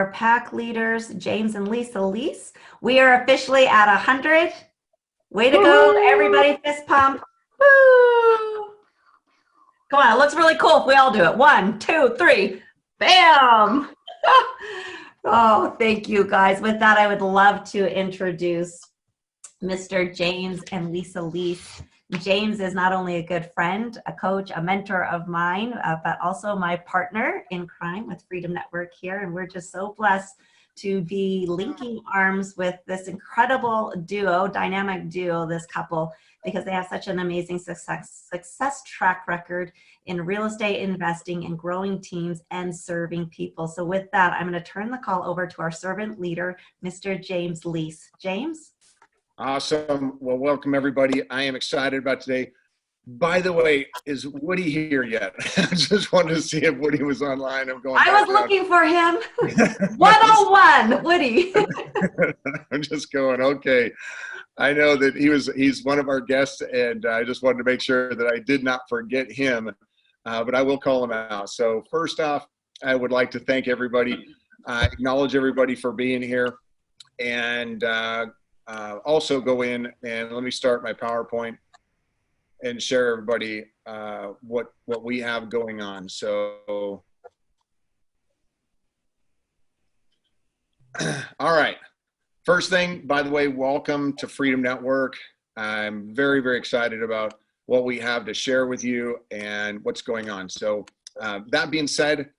Our pack leaders, James and Lisa Lease. We are officially at 100. Way to go, everybody, fist pump. Woo! Come on, it looks really cool if we all do it. 1, 2, 3, bam! Oh, thank you guys. With that, I would love to introduce Mr. James and Lisa Lease. James is not only a good friend, a coach, a mentor of mine, but also my partner in crime with Freedom Network here. And we're just so blessed to be linking arms with this incredible duo, dynamic duo, this couple, because they have such an amazing success track record in real estate investing and growing teams and serving people. So with that, I'm going to turn the call over to our servant leader, Mr. James Lease. James? Awesome. Well, welcome everybody. I am excited about today. By the way, is Woody here yet? I just wanted to see if Woody was online. I was looking for him. 101, Woody. I'm just going, okay. I know that he's one of our guests, and I just wanted to make sure that I did not forget him, but I will call him out. So first off, I would like to thank everybody, acknowledge everybody for being here, and also go in and let me start my PowerPoint and share everybody what we have going on. So, all right. First thing, by the way, welcome to Freedom Network. I'm very, very excited about what we have to share with you and what's going on. So that being said,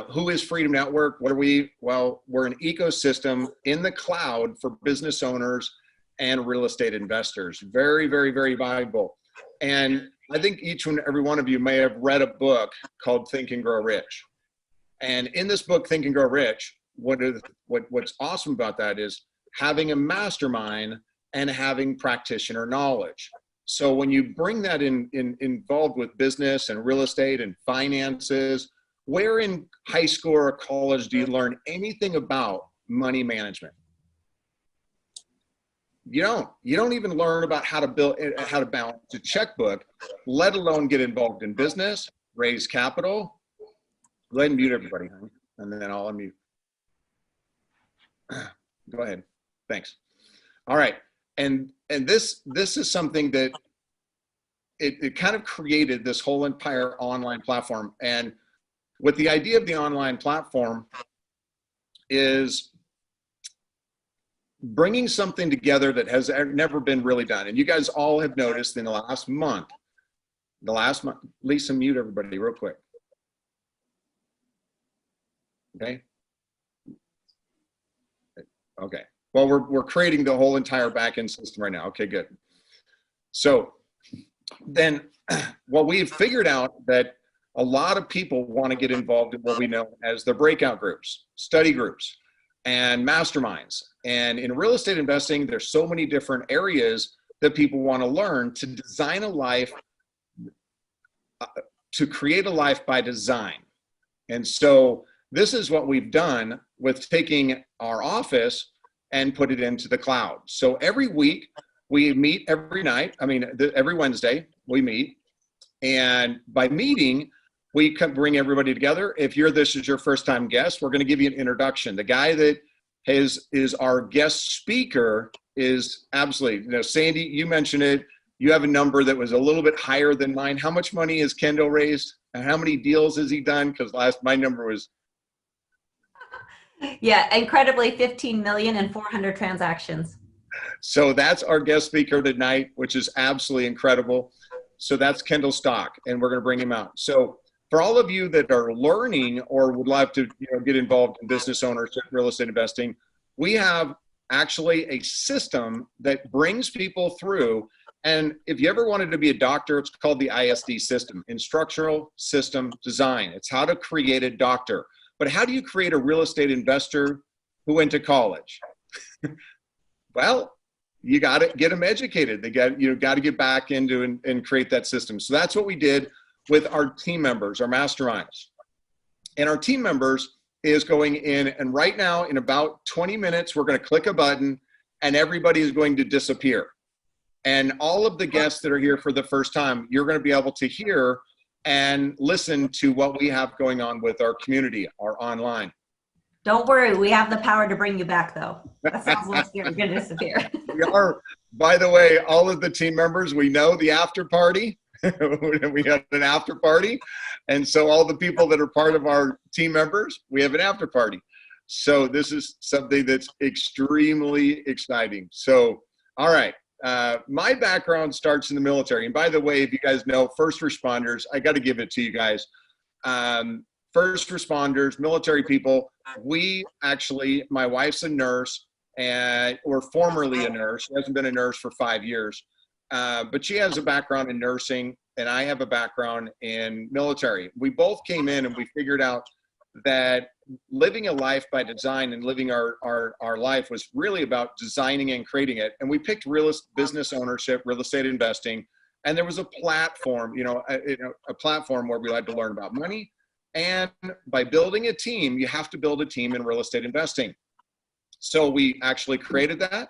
who is Freedom Network? What are we? Well, we're an ecosystem in the cloud for business owners and real estate investors. Very, very, very valuable. And I think each and every one of you may have read a book called Think and Grow Rich. And in this book, Think and Grow Rich, what's awesome about that is having a mastermind and having practitioner knowledge. So when you bring that involved with business and real estate and finances, where in high school or college do you learn anything about money management? You don't even learn about how to balance a checkbook, let alone get involved in business, raise capital. Go ahead and mute everybody, honey, and then I'll unmute. Go ahead. Thanks. All right. And this is something that it kind of created this whole entire online platform. And what the idea of the online platform is bringing something together that has never been really done. And you guys all have noticed in the last month, Lisa, mute everybody real quick. Okay. Okay. Well, we're creating the whole entire backend system right now. Okay, good. So then what we've figured out that a lot of people want to get involved in what we know as the breakout groups, study groups, and masterminds. And in real estate investing, there's so many different areas that people want to learn to design a life, to create a life by design. And so this is what we've done with taking our office and put it into the cloud. So every week we meet every night. Every Wednesday we meet. And by meeting, we can bring everybody together. If this is your first time guest, we're going to give you an introduction. The guy that is our guest speaker is absolutely, Sandy, you mentioned it. You have a number that was a little bit higher than mine. How much money has Kendall raised? And how many deals has he done? Because my number was. Yeah, incredibly 15,400,000 transactions. So that's our guest speaker tonight, which is absolutely incredible. So that's Kendall Stock, and we're going to bring him out. So for all of you that are learning or would love to get involved in business ownership, real estate investing, we have actually a system that brings people through. And if you ever wanted to be a doctor, it's called the ISD system, Instructional System Design. It's how to create a doctor. But how do you create a real estate investor who went to college? Well, you got to get them educated. You got to get back into and create that system. So that's what we did with our team members, our masterminds. And our team members is going in, and right now in about 20 minutes, we're going to click a button and everybody is going to disappear. And all of the guests that are here for the first time, you're going to be able to hear and listen to what we have going on with our community, our online. Don't worry, we have the power to bring you back, though. That sounds like you're going to disappear. We are, by the way, all of the team members, we know the after party. We had an after party. And so all the people that are part of our team members, we have an after party. So this is something that's extremely exciting. So, all right. My background starts in the military. And by the way, if you guys know first responders, I got to give it to you guys. First responders, military people, we actually, my wife's a nurse, or formerly a nurse. She hasn't been a nurse for 5 years, but she has a background in nursing, and I have a background in military. We both came in and we figured out that living a life by design and living our life was really about designing and creating it. And we picked business ownership, real estate investing, and there was a platform, a platform where we had to learn about money. And by building a team, you have to build a team in real estate investing. So we actually created that.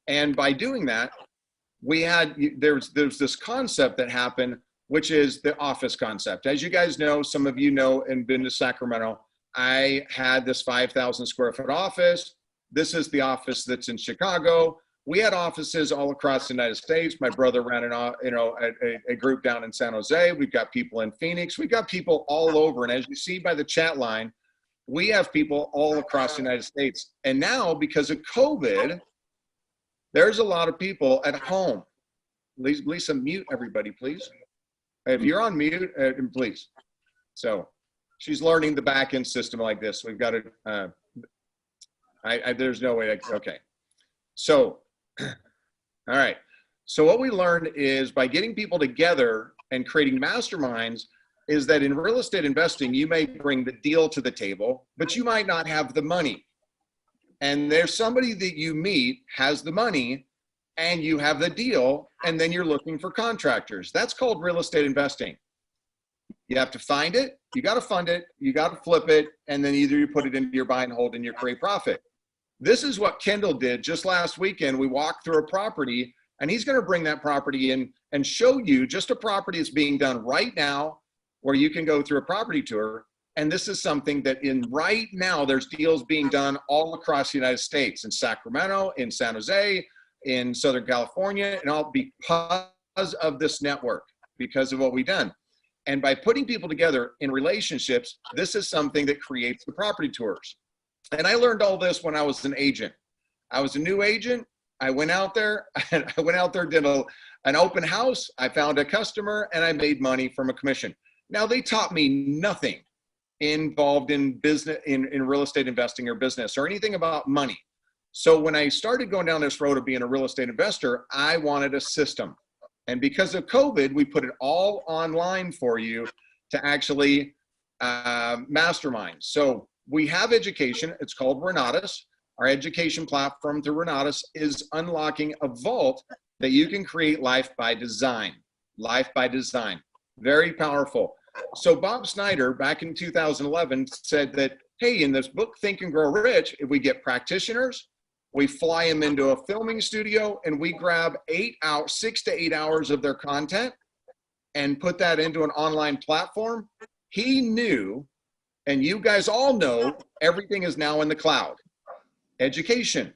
And by doing that, there's this concept that happened, which is the office concept. As you guys know, some of you know and been to Sacramento, I had this 5,000 square foot office. This is the office that's in Chicago. We had offices all across the United States. My brother ran a group down in San Jose. We've got people in Phoenix. We've got people all over. And as you see by the chat line, we have people all across the United States. And now, because of COVID, there's a lot of people at home. Lisa, mute everybody, please. If you're on mute, please. So she's learning the back end system like this. We've got to, there's no way, okay. So, all right. So what we learned is by getting people together and creating masterminds is that in real estate investing, you may bring the deal to the table, but you might not have the money. And there's somebody that you meet has the money and you have the deal, and then you're looking for contractors. That's called real estate investing. You have to find it, you got to fund it, you got to flip it, and then either you put it into your buy and hold and you create profit. This is what Kendall did just last weekend. We walked through a property, and he's going to bring that property in and show you just a property that's being done right now where you can go through a property tour. And this is something that right now, there's deals being done all across the United States, in Sacramento, in San Jose, in Southern California, and all because of this network, because of what we've done. And by putting people together in relationships, this is something that creates the property tours. And I learned all this when I was an agent. I was a new agent. I went out there, did an open house. I found a customer, and I made money from a commission. Now, they taught me nothing involved in business, in real estate investing or business or anything about money. So when I started going down this road of being a real estate investor, I wanted a system. And because of COVID, we put it all online for you to actually mastermind. So we have education. It's called Renatus. Our education platform through Renatus is unlocking a vault that you can create life by design. Life by design. Very powerful. So Bob Snyder, back in 2011, said that, hey, in this book, Think and Grow Rich, if we get practitioners, we fly them into a filming studio and we grab 6 to 8 hours of their content and put that into an online platform. He knew, and you guys all know, everything is now in the cloud. Education.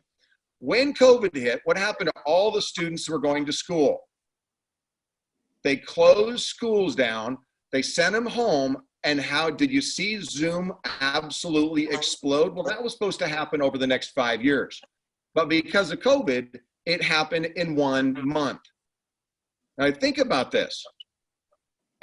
When COVID hit, what happened to all the students who were going to school? They closed schools down. They sent them home. And how did you see Zoom absolutely explode? Well, that was supposed to happen over the next 5 years. But because of COVID, it happened in 1 month. Now think about this.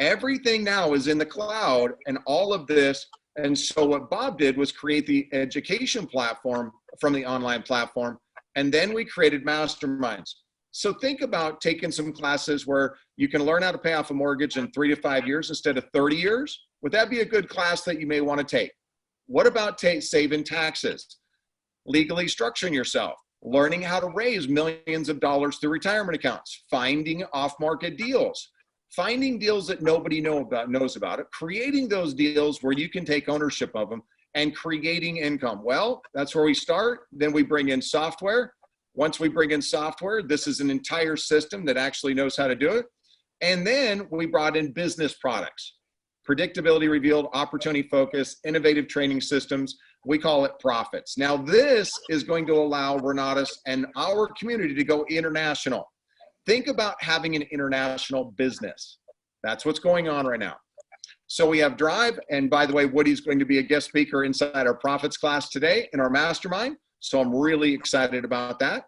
Everything now is in the cloud and all of this. And so what Bob did was create the education platform from the online platform. And then we created masterminds. So think about taking some classes where you can learn how to pay off a mortgage in 3 to 5 years instead of 30 years. Would that be a good class that you may want to take? What about saving taxes? Legally structuring yourself, learning how to raise millions of dollars through retirement accounts, finding off-market deals, finding deals that nobody knows about it, creating those deals where you can take ownership of them, and creating income. Well, that's where we start. Then we bring in software. Once we bring in software, this is an entire system that actually knows how to do it. And then we brought in business products, predictability revealed, opportunity focus, innovative training systems. We call it Profits. Now, this is going to allow Renatus and our community to go international. Think about having an international business. That's what's going on right now. So we have Drive, and by the way, Woody's going to be a guest speaker inside our Profits class today in our mastermind. So I'm really excited about that.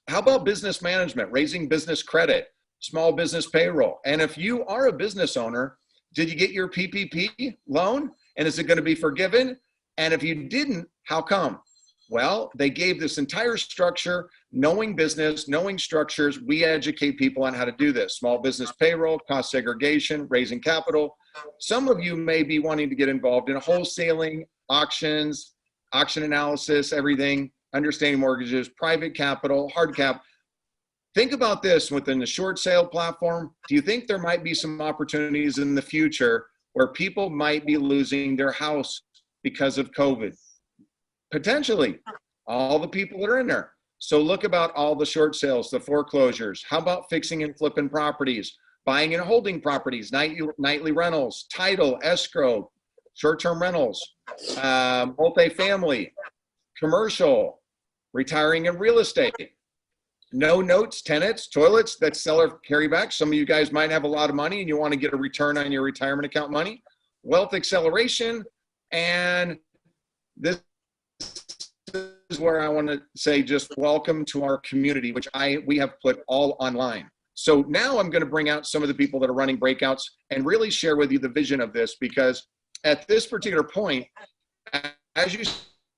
How about business management, raising business credit, small business payroll? And if you are a business owner, did you get your PPP loan? And is it going to be forgiven? And if you didn't, how come? Well, they gave this entire structure, knowing business, knowing structures. We educate people on how to do this. Small business payroll, cost segregation, raising capital. Some of you may be wanting to get involved in wholesaling, auctions, auction analysis, everything, understanding mortgages, private capital, hard cap. Think about this within the short sale platform. Do you think there might be some opportunities in the future where people might be losing their house because of COVID? Potentially, all the people that are in there. So look about all the short sales, the foreclosures. How about fixing and flipping properties, buying and holding properties, nightly rentals, title, escrow, short-term rentals, multifamily, commercial, retiring in real estate, no notes, tenants, toilets, that's seller carryback. Some of you guys might have a lot of money and you want to get a return on your retirement account money, wealth acceleration, and this is where I want to say just welcome to our community, which we have put all online. So now I'm going to bring out some of the people that are running breakouts and really share with you the vision of this, because at this particular point, as you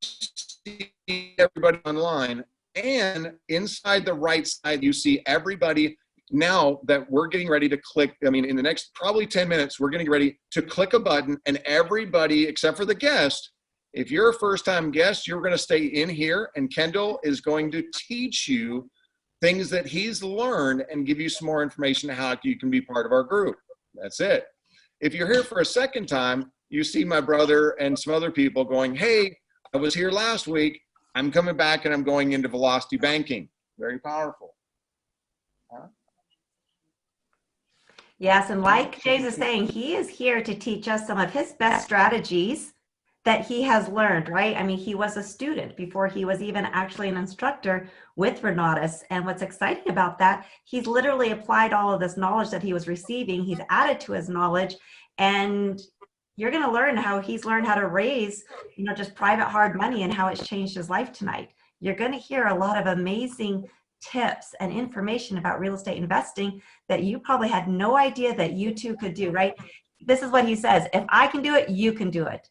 see everybody online, and inside the right side, you see everybody now that we're getting ready to click. I mean, in the next probably 10 minutes, we're getting ready to click a button, and everybody except for the guest, if you're a first-time guest, you're going to stay in here, and Kendall is going to teach you things that he's learned and give you some more information on how you can be part of our group. That's it. If you're here for a second time, you see my brother and some other people going, hey, I was here last week. I'm coming back and I'm going into velocity banking. Very powerful. Huh? Yes, and like James is saying, he is here to teach us some of his best strategies that he has learned, right? I mean, he was a student before he was even actually an instructor with Renatus. And what's exciting about that, he's literally applied all of this knowledge that he was receiving. He's added to his knowledge, and you're going to learn how he's learned how to raise, just private hard money and how it's changed his life tonight. You're going to hear a lot of amazing tips and information about real estate investing that you probably had no idea that you too could do, right? This is what he says: if I can do it, you can do it.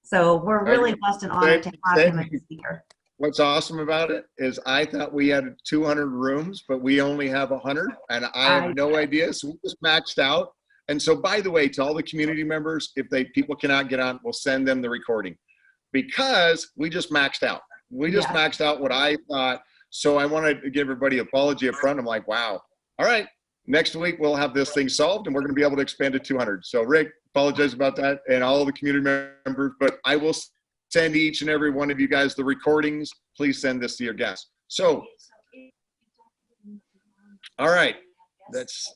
So we're really blessed and honored to have him as a speaker. What's awesome about it is I thought we had 200 rooms, but we only have 100, and I have no idea. So we just maxed out. And so, by the way, to all the community members, if people cannot get on, we'll send them the recording, because we just maxed out. We just maxed out what I thought. So I want to give everybody an apology up front. I'm like, wow. All right. Next week, we'll have this thing solved, and we're going to be able to expand to 200. So Rick, apologize about that, and all the community members, but I will send each and every one of you guys the recordings. Please send this to your guests. So, all right. That's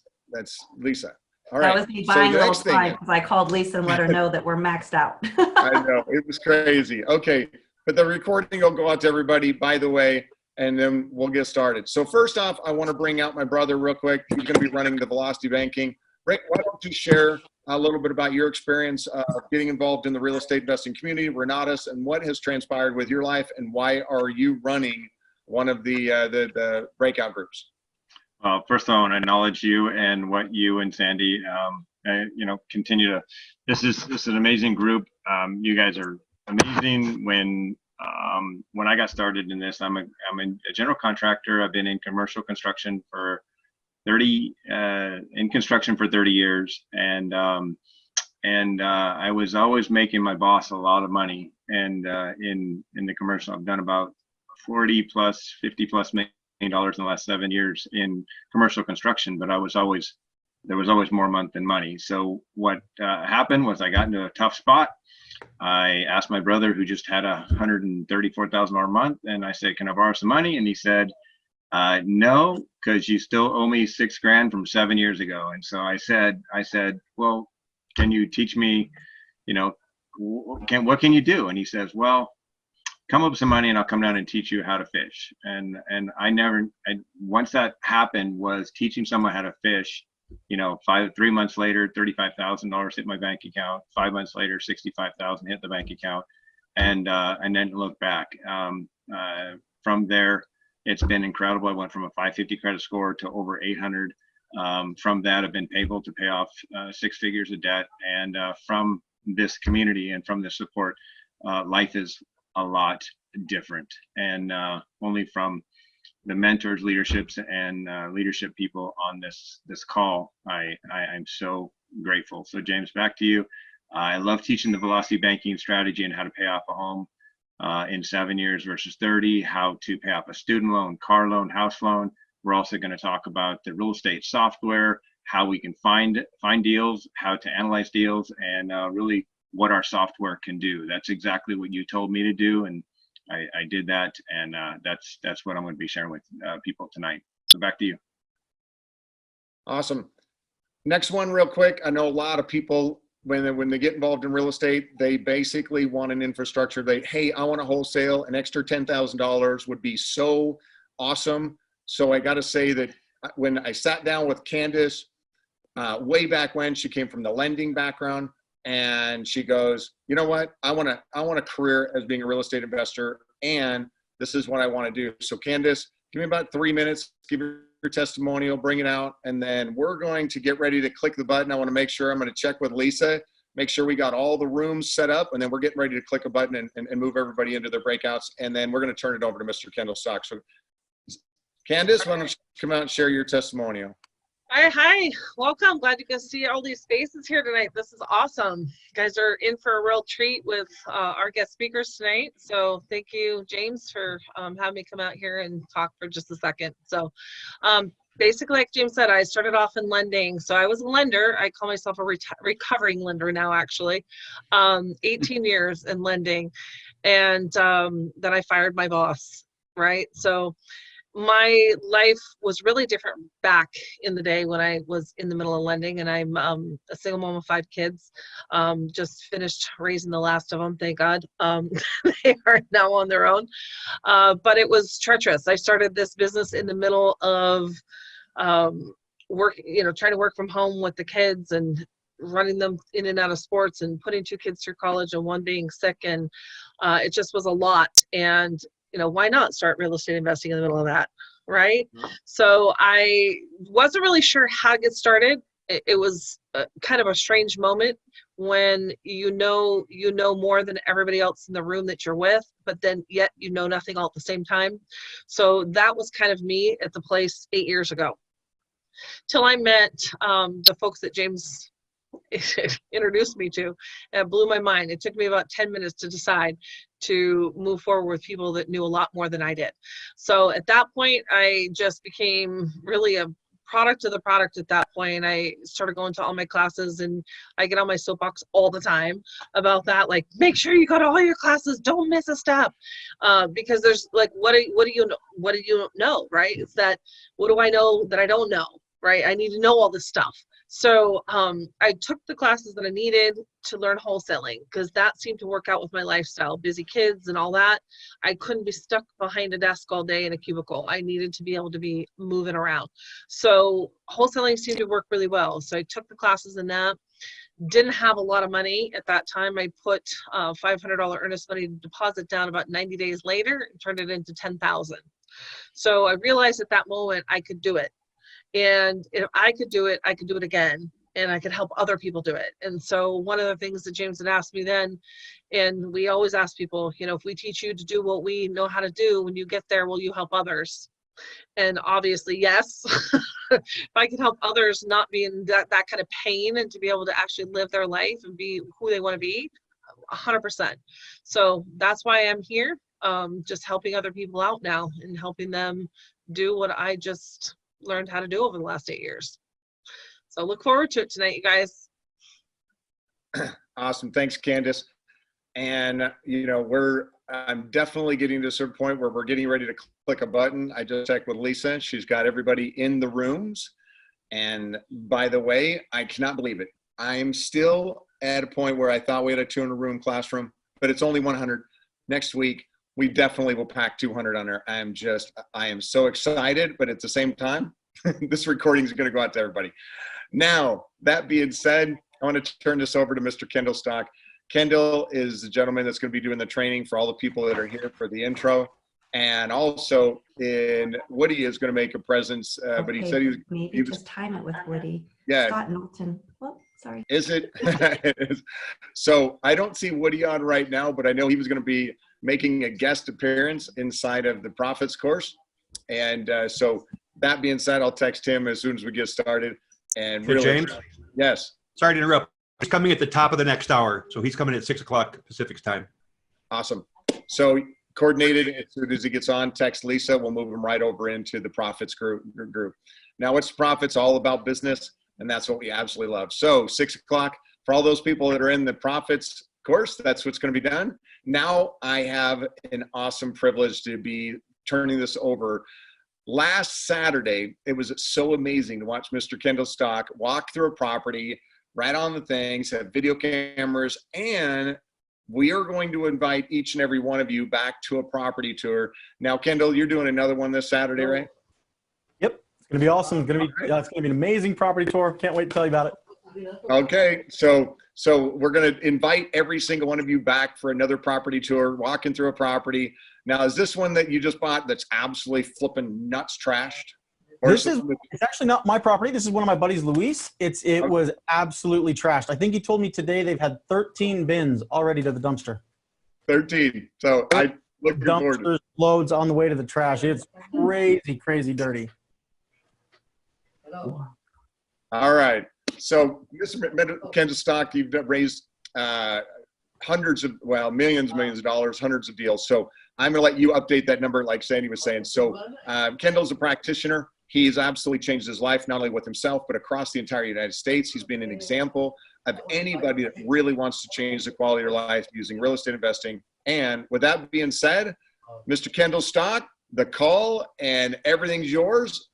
Lisa. All right. That was me buying a little time because I called Lisa and let her know that we're maxed out. I know, it was crazy. Okay, but the recording will go out to everybody, by the way, and then we'll get started. So first off, I want to bring out my brother real quick. He's going to be running the Velocity Banking. Rick, why don't you share a little bit about your experience of getting involved in the real estate investing community, Renatus, and what has transpired with your life, and why are you running one of the breakout groups? First, I want to acknowledge you and what you and Sandy, continue to. This is an amazing group. You guys are amazing. When I got started in this, I'm a general contractor. I've been in commercial construction for 30 years, and I was always making my boss a lot of money. And in the commercial, I've done about 40 plus, 50 plus million dollars in the last 7 years in commercial construction, but there was always more month than money. So what happened was I got into a tough spot. I asked my brother, who just had $134,000 a month, and I said, "Can I borrow some money?" And he said, "No, because you still owe me $6,000 from 7 years ago." And so I said, "Well, can you teach me, what can you do? And he says, well, come up with some money and I'll come down and teach you how to fish. And once that happened, was teaching someone how to fish, 3 months later, $35,000 hit my bank account. 5 months later, 65,000 hit the bank account, and then look back. From there, it's been incredible. I went from a 550 credit score to over 800. From that, I've been able to pay off 6 figures of debt. And from this community and from this support, life is a lot different. And only from the mentors, leaderships, and leadership people on this call, I'm so grateful. So James, back to you. I love teaching the velocity banking strategy and how to pay off a home in 7 years versus 30, how to pay off a student loan, car loan, house loan. We're also going to talk about the real estate software, how we can find deals, how to analyze deals, and really what our software can do. That's exactly what you told me to do, and I did that, and that's what I'm going to be sharing with people tonight. So back to you. Awesome. Next one real quick. I know a lot of people, when they get involved in real estate, they basically want an infrastructure. Hey, I want to wholesale. An extra $10,000 would be so awesome. So I got to say that when I sat down with Candace way back when, she came from the lending background, and she goes, you know what? I want a career as being a real estate investor, and this is what I want to do. So Candace, give me about 3 minutes, give your testimonial, bring it out, and then we're going to get ready to click the button. I want to make sure, I'm going to check with Lisa, make sure we got all the rooms set up, and then we're getting ready to click a button and move everybody into their breakouts, and then we're going to turn it over to Mr. Kendall Stock. So Candace, why don't you come out and share your testimonial? Hi, welcome. Glad you guys see all these faces here tonight. This is awesome. You guys are in for a real treat with our guest speakers tonight. So thank you, James, for having me come out here and talk for just a second. So basically, like James said, I started off in lending. So I was a lender. I call myself a recovering lender now, actually. 18 years in lending. And then I fired my boss, right? So my life was really different back in the day when I was in the middle of lending, and I'm a single mom of 5 kids. Just finished raising the last of them, thank God. They are now on their own. But it was treacherous. I started this business in the middle of work, trying to work from home with the kids and running them in and out of sports and putting 2 kids through college and one being sick. And it just was a lot. And why not start real estate investing in the middle of that, right? Mm-hmm. So I wasn't really sure how to get started. It was kind of a strange moment when you know more than everybody else in the room that you're with, but then yet you know nothing all at the same time. So that was kind of me at the place 8 years ago, till I met the folks that James introduced me to, and it blew my mind. It took me about 10 minutes to decide to move forward with people that knew a lot more than I did. So at that point, I just became really a product of the product at that point. I started going to all my classes, and I get on my soapbox all the time about that. Like, make sure you go to all your classes, don't miss a step. Because there's like, what do you know, right? It's that, what do I know that I don't know, right? I need to know all this stuff. So I took the classes that I needed to learn wholesaling, because that seemed to work out with my lifestyle, busy kids and all that. I couldn't be stuck behind a desk all day in a cubicle. I needed to be able to be moving around. So wholesaling seemed to work really well. So I took the classes in that. Didn't have a lot of money at that time. I put $500 earnest money deposit down about 90 days later and turned it into $10,000. So I realized at that moment I could do it. And if I could do it, I could do it again, and I could help other people do it. And so one of the things that James had asked me then, and we always ask people, if we teach you to do what we know how to do, when you get there, will you help others? And obviously, yes. If I can help others not be in that kind of pain and to be able to actually live their life and be who they want to be, 100%. So that's why I'm here, just helping other people out now and helping them do what I just learned how to do over the last 8 years. So look forward to it tonight, you guys. Awesome. Thanks, Candace. And, I'm definitely getting to a certain point where we're getting ready to click a button. I just checked with Lisa. She's got everybody in the rooms. And by the way, I cannot believe it. I'm still at a point where I thought we had a 200 room classroom, but it's only 100. Next week, we definitely will pack 200 on there. I am so excited, but at the same time, this recording is going to go out to everybody. Now, that being said, I want to turn this over to Mr. Kendall Stock. Kendall is the gentleman that's going to be doing the training for all the people that are here for the intro. And also, Woody is going to make a presence, but he said maybe just time it with Woody. Yeah. Scott Knowlton. Oh, sorry. Is it? So I don't see Woody on right now, but I know he was going to be making a guest appearance inside of the Profits course. And so that being said, I'll text him as soon as we get started. And Hey, really, James? Yes. Sorry to interrupt. He's coming at the top of the next hour. So he's coming at 6 o'clock Pacific time. Awesome. So coordinated as soon as he gets on, text Lisa. We'll move him right over into the Profits group. Now, what's Profits? All about business. And that's what we absolutely love. So 6 o'clock for all those people that are in the Profits course, that's what's going to be done. Now I have an awesome privilege to be turning this over. Last Saturday, it was so amazing to watch Mr. Kendall Stock walk through a property, right on the things, have video cameras, and we are going to invite each and every one of you back to a property tour. Now, Kendall, you're doing another one this Saturday, right? Yep, it's gonna be awesome. It's gonna be an amazing property tour. Can't wait to tell you about it. Okay, so we're going to invite every single one of you back for another property tour, walking through a property. Now, is this one that you just bought that's absolutely flipping nuts trashed? Or It's actually not my property. This is one of my buddies, Luis. It was absolutely trashed. I think he told me today they've had 13 bins already to the dumpster. 13. So I look forward to Dumpsters, loads on the way to the trash. It's crazy, crazy dirty. All right. So, Mr. Kendall Stock, you've raised millions of dollars, hundreds of deals. So I'm going to let you update that number like Sandy was saying. So Kendall's a practitioner. He's absolutely changed his life, not only with himself, but across the entire United States. He's been an example of anybody that really wants to change the quality of their life using real estate investing. And with that being said, Mr. Kendall Stock, the call and everything's yours.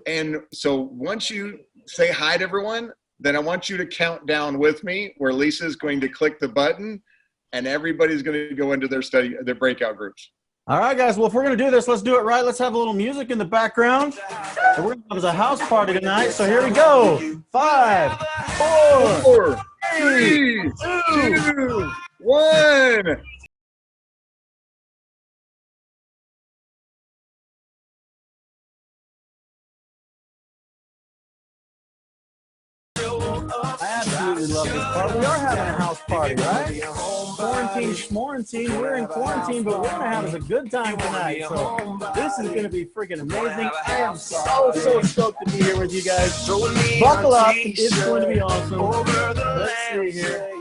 And so once you say hi to everyone, then I want you to count down with me where Lisa's going to click the button and everybody's going to go into their breakout groups. All right, guys. Well, if we're going to do this, let's do it right. Let's have a little music in the background. So we're going to have a house party tonight. So here we go. 5, 4, 3, 2, 1. I absolutely love this part. We are having a house party, right? Quarantine, we're in quarantine, but we're gonna have us a good time tonight. So this is gonna be freaking amazing. I am so stoked to be here with you guys. Buckle up, it's going to be awesome. Let's see here.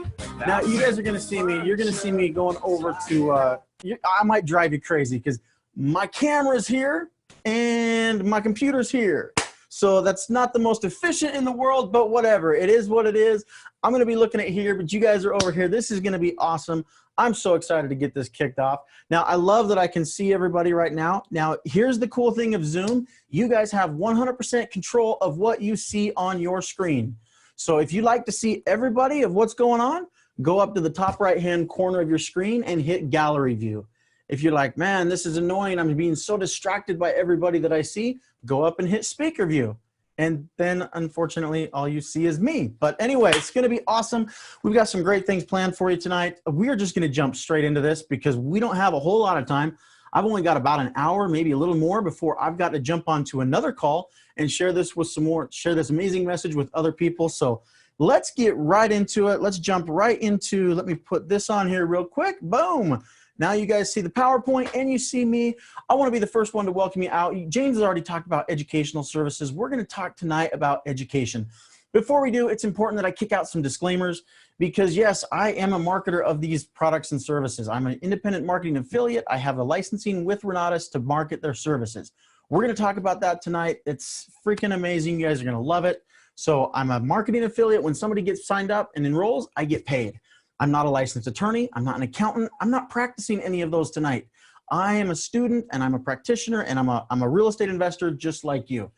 Now you guys are gonna see me. You're gonna see me going over to. I might drive you crazy because my camera's here and my computer's here. So that's not the most efficient in the world, but whatever. It is what it is. I'm going to be looking at here, but you guys are over here. This is going to be awesome. I'm so excited to get this kicked off. Now, I love that I can see everybody right now. Now, here's the cool thing of Zoom. You guys have 100% control of what you see on your screen. So if you like to see everybody of what's going on, go up to the top right-hand corner of your screen and hit gallery view. If you're like, man, this is annoying, I'm being so distracted by everybody that I see, go up and hit speaker view. And then, unfortunately, all you see is me. But anyway, it's going to be awesome. We've got some great things planned for you tonight. We are just going to jump straight into this because we don't have a whole lot of time. I've only got about an hour, maybe a little more, before I've got to jump onto another call and share this amazing message with other people. So let's get right into it. Let's jump right into, let me put this on here real quick. Boom. Now you guys see the PowerPoint and you see me. I want to be the first one to welcome you out. James has already talked about educational services. We're going to talk tonight about education. Before we do, it's important that I kick out some disclaimers because yes, I am a marketer of these products and services. I'm an independent marketing affiliate. I have a licensing with Renatus to market their services. We're going to talk about that tonight. It's freaking amazing. You guys are going to love it. So I'm a marketing affiliate. When somebody gets signed up and enrolls, I get paid. I'm not a licensed attorney. I'm not an accountant. I'm not practicing any of those tonight. I am a student and I'm a practitioner and I'm a real estate investor just like you.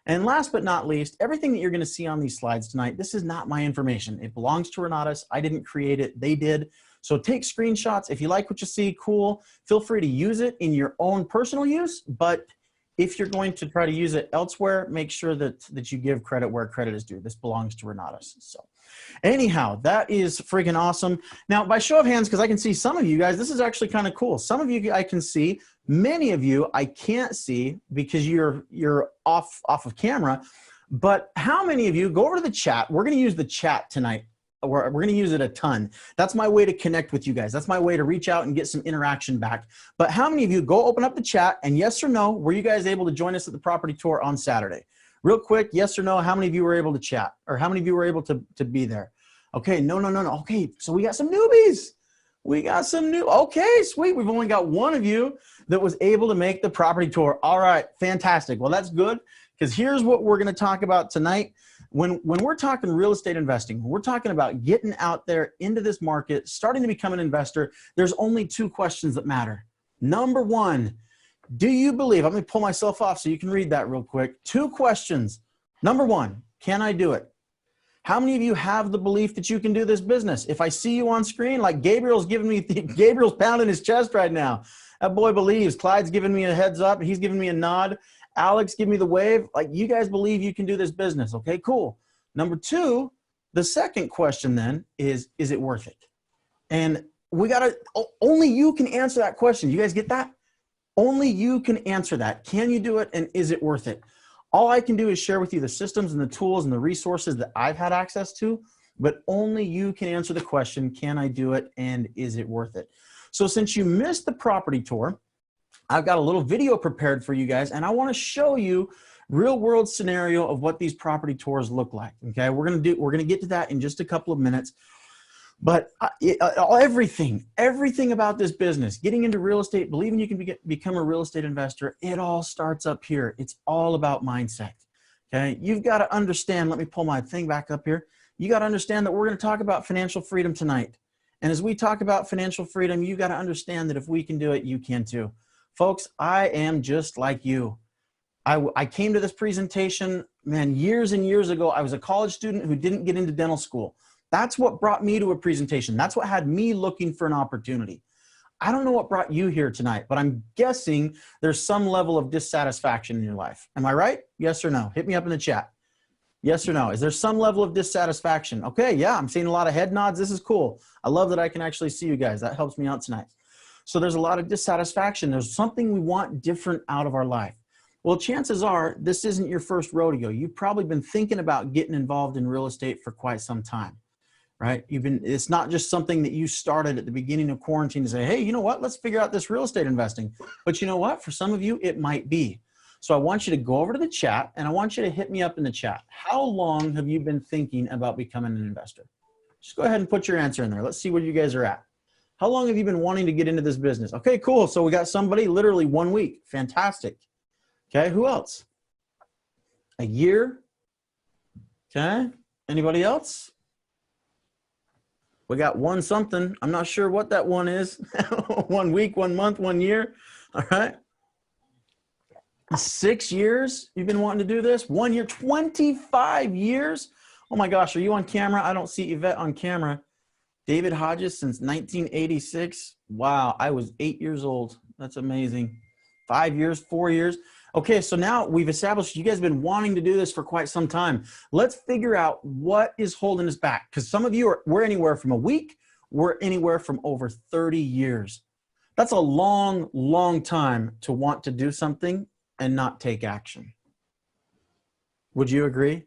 And last but not least, everything that you're going to see on these slides tonight, this is not my information. It belongs to Renatus. I didn't create it. They did. So take screenshots. If you like what you see, cool. Feel free to use it in your own personal use. But if you're going to try to use it elsewhere, make sure that you give credit where credit is due. This belongs to Renatus. So anyhow, that is freaking awesome. Now, by show of hands, because I can see some of you guys, this is actually kind of cool. Some of you I can see. Many of you I can't see because you're off of camera. But how many of you, go over to the chat. We're going to use the chat tonight. We're going to use it a ton. That's my way to connect with you guys. That's my way to reach out and get some interaction back. But how many of you, go open up the chat, and yes or no, were you guys able to join us at the property tour on Saturday? Real quick, yes or no, how many of you were able to chat? Or how many of you were able to be there? Okay, no. Okay, so we got some newbies. We got some new, okay, sweet. We've only got one of you that was able to make the property tour. All right, fantastic. Well, that's good, because here's what we're going to talk about tonight. When we're talking real estate investing, when we're talking about getting out there into this market, starting to become an investor, there's only two questions that matter. Number one, do you believe, let me pull myself off so you can read that real quick. Two questions. Number one, can I do it? How many of you have the belief that you can do this business? If I see you on screen, like Gabriel's giving me, Gabriel's pounding his chest right now. That boy believes. Clyde's giving me a heads up. He's giving me a nod. Alex, give me the wave. Like, you guys believe you can do this business. Okay, cool. Number two, the second question then is it worth it? And we got to, only you can answer that question. You guys get that? Only you can answer that. Can you do it? And is it worth it? All I can do is share with you the systems and the tools and the resources that I've had access to, but only you can answer the question, can I do it? And is it worth it? So since you missed the property tour, I've got a little video prepared for you guys, and I want to show you real world scenario of what these property tours look like. Okay, we're going to get to that in just a couple of minutes. But everything about this business, getting into real estate, believing you can become a real estate investor, it all starts up here. It's all about mindset. Okay, you've got to understand, let me pull my thing back up here. You got to understand that we're going to talk about financial freedom tonight. And as we talk about financial freedom, you got to understand that if we can do it, you can too. Folks, I am just like you. I came to this presentation, man, years and years ago. I was a college student who didn't get into dental school. That's what brought me to a presentation. That's what had me looking for an opportunity. I don't know what brought you here tonight, but I'm guessing there's some level of dissatisfaction in your life. Am I right? Yes or no? Hit me up in the chat. Yes or no? Is there some level of dissatisfaction? Okay, yeah, I'm seeing a lot of head nods. This is cool. I love that I can actually see you guys. That helps me out tonight. So there's a lot of dissatisfaction. There's something we want different out of our life. Well, chances are this isn't your first rodeo. You've probably been thinking about getting involved in real estate for quite some time, right? It's not just something that you started at the beginning of quarantine to say, hey, you know what? Let's figure out this real estate investing. But you know what? For some of you, it might be. So I want you to go over to the chat, and I want you to hit me up in the chat. How long have you been thinking about becoming an investor? Just go ahead and put your answer in there. Let's see where you guys are at. How long have you been wanting to get into this business? Okay, cool. So we got somebody literally 1 week. Fantastic. Okay, who else? A year? Okay, anybody else? We got one something. I'm not sure what that one is. 1 week, 1 month, 1 year. All right. 6 years you've been wanting to do this? 1 year, 25 years? Oh my gosh, are you on camera? I don't see Yvette on camera. David Hodges since 1986. Wow, I was 8 years old. That's amazing. 5 years, 4 years. Okay, so now we've established you guys have been wanting to do this for quite some time. Let's figure out what is holding us back. Because some of you we're anywhere from a week, we're anywhere from over 30 years. That's a long, long time to want to do something and not take action. Would you agree?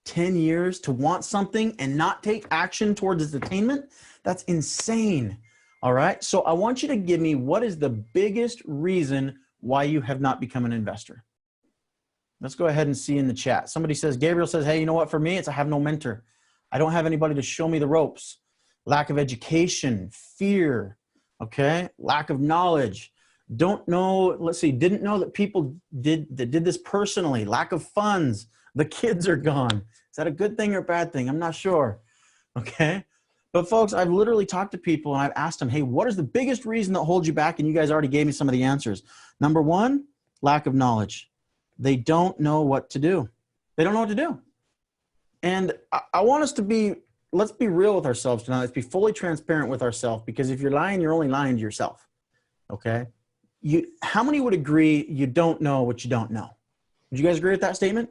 10 years to want something and not take action towards its attainment? That's insane. All right, so I want you to give me what is the biggest reason why you have not become an investor. Let's go ahead and see in the chat. Somebody says, Gabriel says, hey, you know what, for me, it's I have no mentor. I don't have anybody to show me the ropes. Lack of education, fear, okay? Lack of knowledge. Don't know, let's see, didn't know that people did this personally. Lack of funds. The kids are gone. Is that a good thing or a bad thing? I'm not sure, okay? But folks, I've literally talked to people and I've asked them, hey, what is the biggest reason that holds you back? And you guys already gave me some of the answers. Number one, lack of knowledge. They don't know what to do. They don't know what to do. And I want us to be, let's be real with ourselves tonight. Let's be fully transparent with ourselves, because if you're lying, you're only lying to yourself. Okay. How many would agree you don't know what you don't know? Would you guys agree with that statement?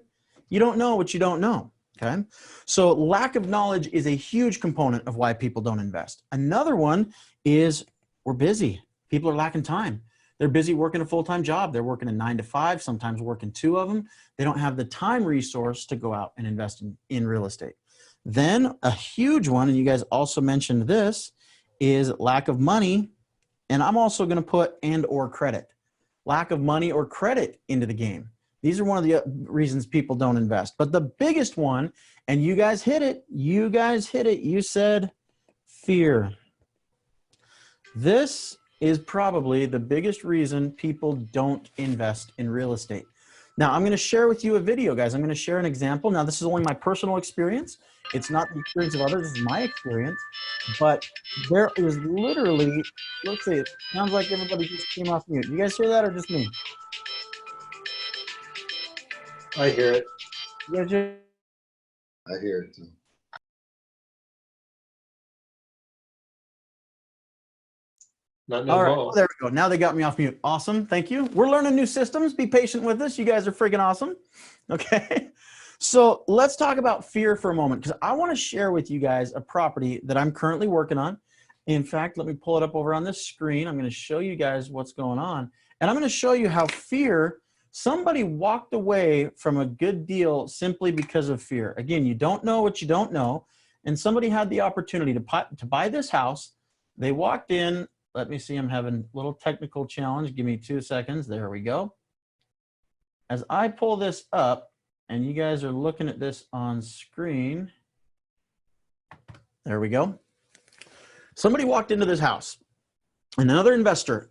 You don't know what you don't know. Okay. So lack of knowledge is a huge component of why people don't invest. Another one is we're busy. People are lacking time. They're busy working a full-time job. They're working a 9 to 5, sometimes working 2 of them. They don't have the time resource to go out and invest in real estate. Then a huge one, and you guys also mentioned this, is lack of money. And I'm also going to put and or credit. Lack of money or credit into the game. These are one of the reasons people don't invest. But the biggest one, and you guys hit it, you said fear. This is probably the biggest reason people don't invest in real estate. Now, I'm going to share with you a video, guys. I'm going to share an example. Now, this is only my personal experience. It's not the experience of others. This is my experience. But there is literally, let's see, it sounds like everybody just came off mute. You guys hear that or just me? I hear it. You guys hear? I hear it too. Not no All right, balls. there we go. Now they got me off mute. Awesome, thank you. We're learning new systems. Be patient with us. You guys are freaking awesome. Okay, so let's talk about fear for a moment, because I want to share with you guys a property that I'm currently working on. In fact, let me pull it up over on this screen. I'm going to show you guys what's going on, and I'm going to show you how fear, somebody walked away from a good deal simply because of fear. Again, you don't know what you don't know, and somebody had the opportunity to buy this house. They walked in. Let me see, I'm having a little technical challenge. Give me 2 seconds. There we go. As I pull this up, and you guys are looking at this on screen. There we go. Somebody walked into this house. Another investor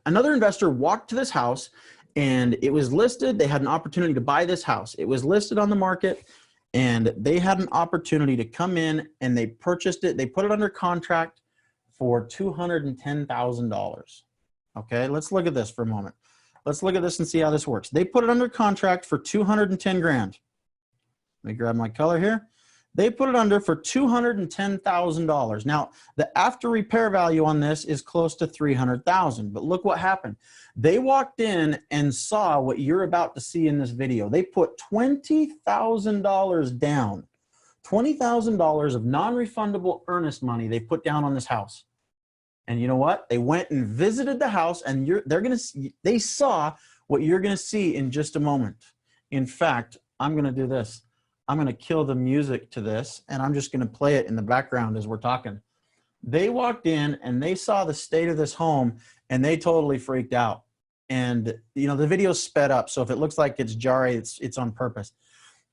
walked to this house, and it was listed. They had an opportunity to buy this house. It was listed on the market, and they had an opportunity to come in, and they purchased it. They put it under contract for $210,000. Okay, let's look at this for a moment. Let's look at this and see how this works. They put it under contract for 210 grand. Let me grab my color here. They put it under for $210,000. Now, the after repair value on this is close to $300,000, but look what happened. They walked in and saw what you're about to see in this video. They put $20,000 down. $20,000 of non-refundable earnest money they put down on this house. And you know what? They went and visited the house, and they saw what you're going to see in just a moment. In fact, I'm going to do this. I'm going to kill the music to this, and I'm just going to play it in the background as we're talking. They walked in and they saw the state of this home, and they totally freaked out. And you know, the video sped up, so if it looks like it's jarring, it's on purpose.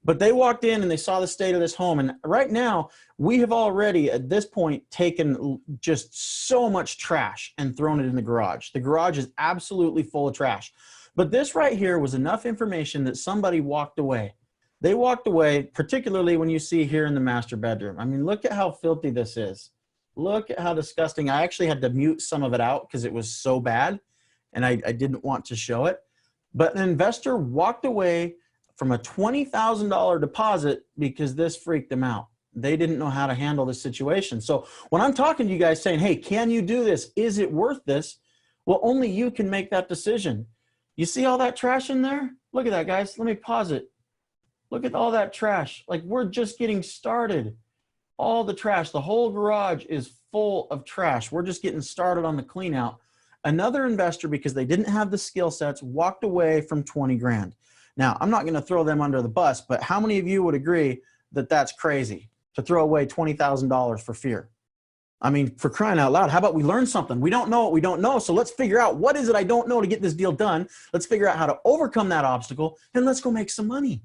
But they walked in and they saw the state of this home. And right now, we have already, at this point, taken just so much trash and thrown it in the garage. The garage is absolutely full of trash. But this right here was enough information that somebody walked away. They walked away, particularly when you see here in the master bedroom. I mean, look at how filthy this is. Look at how disgusting. I actually had to mute some of it out because it was so bad, and I didn't want to show it. But an investor walked away from a $20,000 deposit because this freaked them out. They didn't know how to handle this situation. So when I'm talking to you guys saying, hey, can you do this? Is it worth this? Well, only you can make that decision. You see all that trash in there? Look at that, guys. Let me pause it. Look at all that trash. Like, we're just getting started. All the trash, the whole garage is full of trash. We're just getting started on the clean out. Another investor, because they didn't have the skill sets, walked away from 20 grand. Now, I'm not going to throw them under the bus, but how many of you would agree that that's crazy to throw away $20,000 for fear? I mean, for crying out loud, how about we learn something? We don't know what we don't know, so let's figure out what is it I don't know to get this deal done. Let's figure out how to overcome that obstacle, and let's go make some money.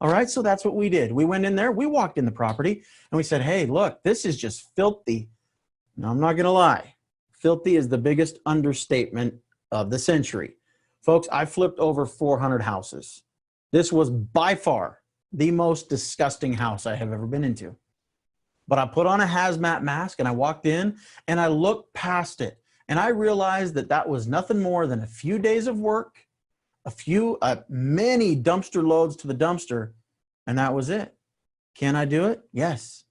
All right, so that's what we did. We went in there, we walked in the property, and we said, hey, look, this is just filthy. Now, I'm not going to lie. Filthy is the biggest understatement of the century. Folks, I flipped over 400 houses. This was by far the most disgusting house I have ever been into. But I put on a hazmat mask and I walked in and I looked past it. And I realized that that was nothing more than a few days of work, many dumpster loads to the dumpster, and that was it. Can I do it? Yes.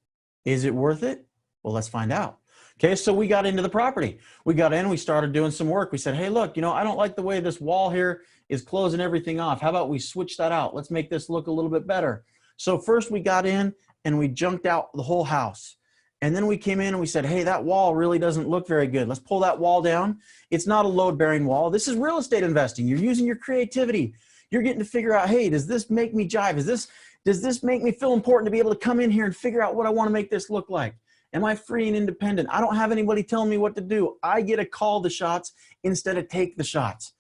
Is it worth it? Well, let's find out. Okay, so we got into the property. We got in, we started doing some work. We said, hey, look, I don't like the way this wall here is closing everything off. How about we switch that out? Let's make this look a little bit better. So first we got in and we junked out the whole house. And then we came in and we said, hey, that wall really doesn't look very good. Let's pull that wall down. It's not a load-bearing wall. This is real estate investing. You're using your creativity. You're getting to figure out, hey, does this make me jive? Does this make me feel important to be able to come in here and figure out what I want to make this look like? Am I free and independent? I don't have anybody telling me what to do. I get to call the shots instead of take the shots.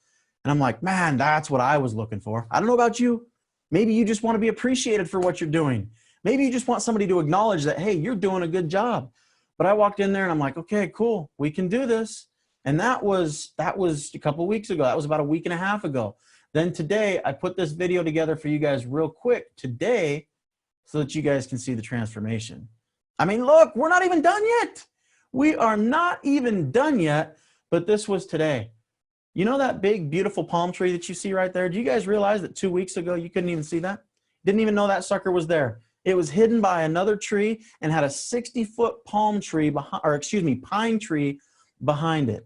And I'm like, man, that's what I was looking for. I don't know about you. Maybe you just want to be appreciated for what you're doing. Maybe you just want somebody to acknowledge that, hey, you're doing a good job. But I walked in there and I'm like, okay, cool. We can do this. And that was a couple of weeks ago. That was about a week and a half ago. Then today, I put this video together for you guys real quick today so that you guys can see the transformation. I mean, look, we're not even done yet. We are not even done yet, but this was today. You know that big, beautiful palm tree that you see right there? Do you guys realize that 2 weeks ago, you couldn't even see that? Didn't even know that sucker was there. It was hidden by another tree and had a 60-foot palm tree pine tree behind it.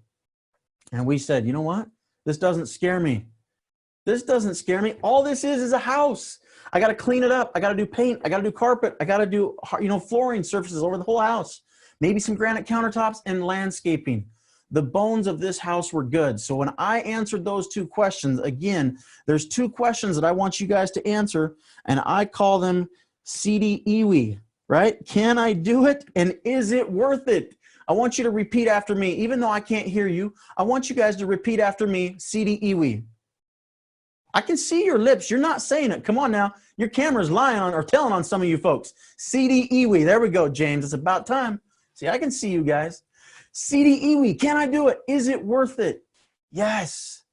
And we said, you know what? This doesn't scare me. This doesn't scare me. All this is a house. I got to clean it up. I got to do paint. I got to do carpet. I got to do, flooring surfaces over the whole house. Maybe some granite countertops and landscaping. The bones of this house were good. So when I answered those two questions, again, there's two questions that I want you guys to answer, and I call them CDEWI, right? Can I do it? And is it worth it? I want you to repeat after me. Even though I can't hear you, I want you guys to repeat after me, CDEWI. I can see your lips. You're not saying it. Come on now. Your camera's lying on or telling on some of you folks. CDEWI. There we go, James. It's about time. See, I can see you guys. CDEWI. Can I do it? Is it worth it? Yes.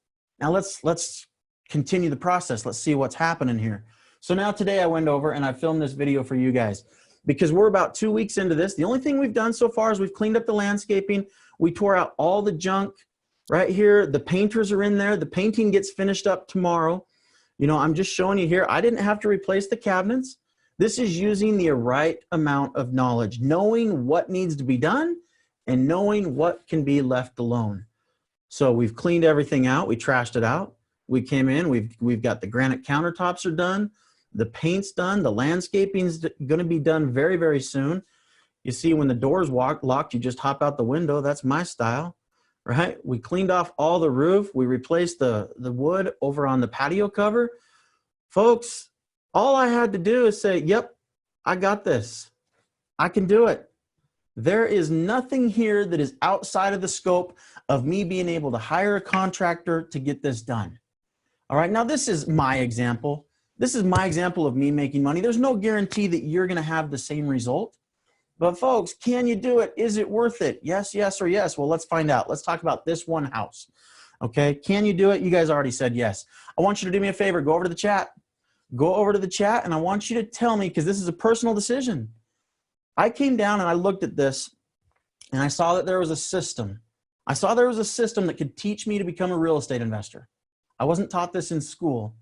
Now let's continue the process. Let's see what's happening here. So now today I went over and I filmed this video for you guys because we're about 2 weeks into this. The only thing we've done so far is we've cleaned up the landscaping. We tore out all the junk. Right here, the painters are in there. The painting gets finished up tomorrow. I'm just showing you here. I didn't have to replace the cabinets. This is using the right amount of knowledge, knowing what needs to be done and knowing what can be left alone. So we've cleaned everything out. We trashed it out. We came in. We've got the granite countertops are done. The paint's done. The landscaping's going to be done very, very soon. You see, when the door's locked, you just hop out the window. That's my style. Right? We cleaned off all the roof. We replaced the wood over on the patio cover. Folks, all I had to do is say, yep, I got this. I can do it. There is nothing here that is outside of the scope of me being able to hire a contractor to get this done. All right, now this is my example. This is my example of me making money. There's no guarantee that you're going to have the same result. But folks, can you do it? Is it worth it? Yes, yes, or yes. Well, let's find out. Let's talk about this one house. Okay, can you do it? You guys already said yes. I want you to do me a favor. Go over to the chat. Go over to the chat, and I want you to tell me, because this is a personal decision. I came down and I looked at this, and I saw that there was a system. I saw there was a system that could teach me to become a real estate investor. I wasn't taught this in school.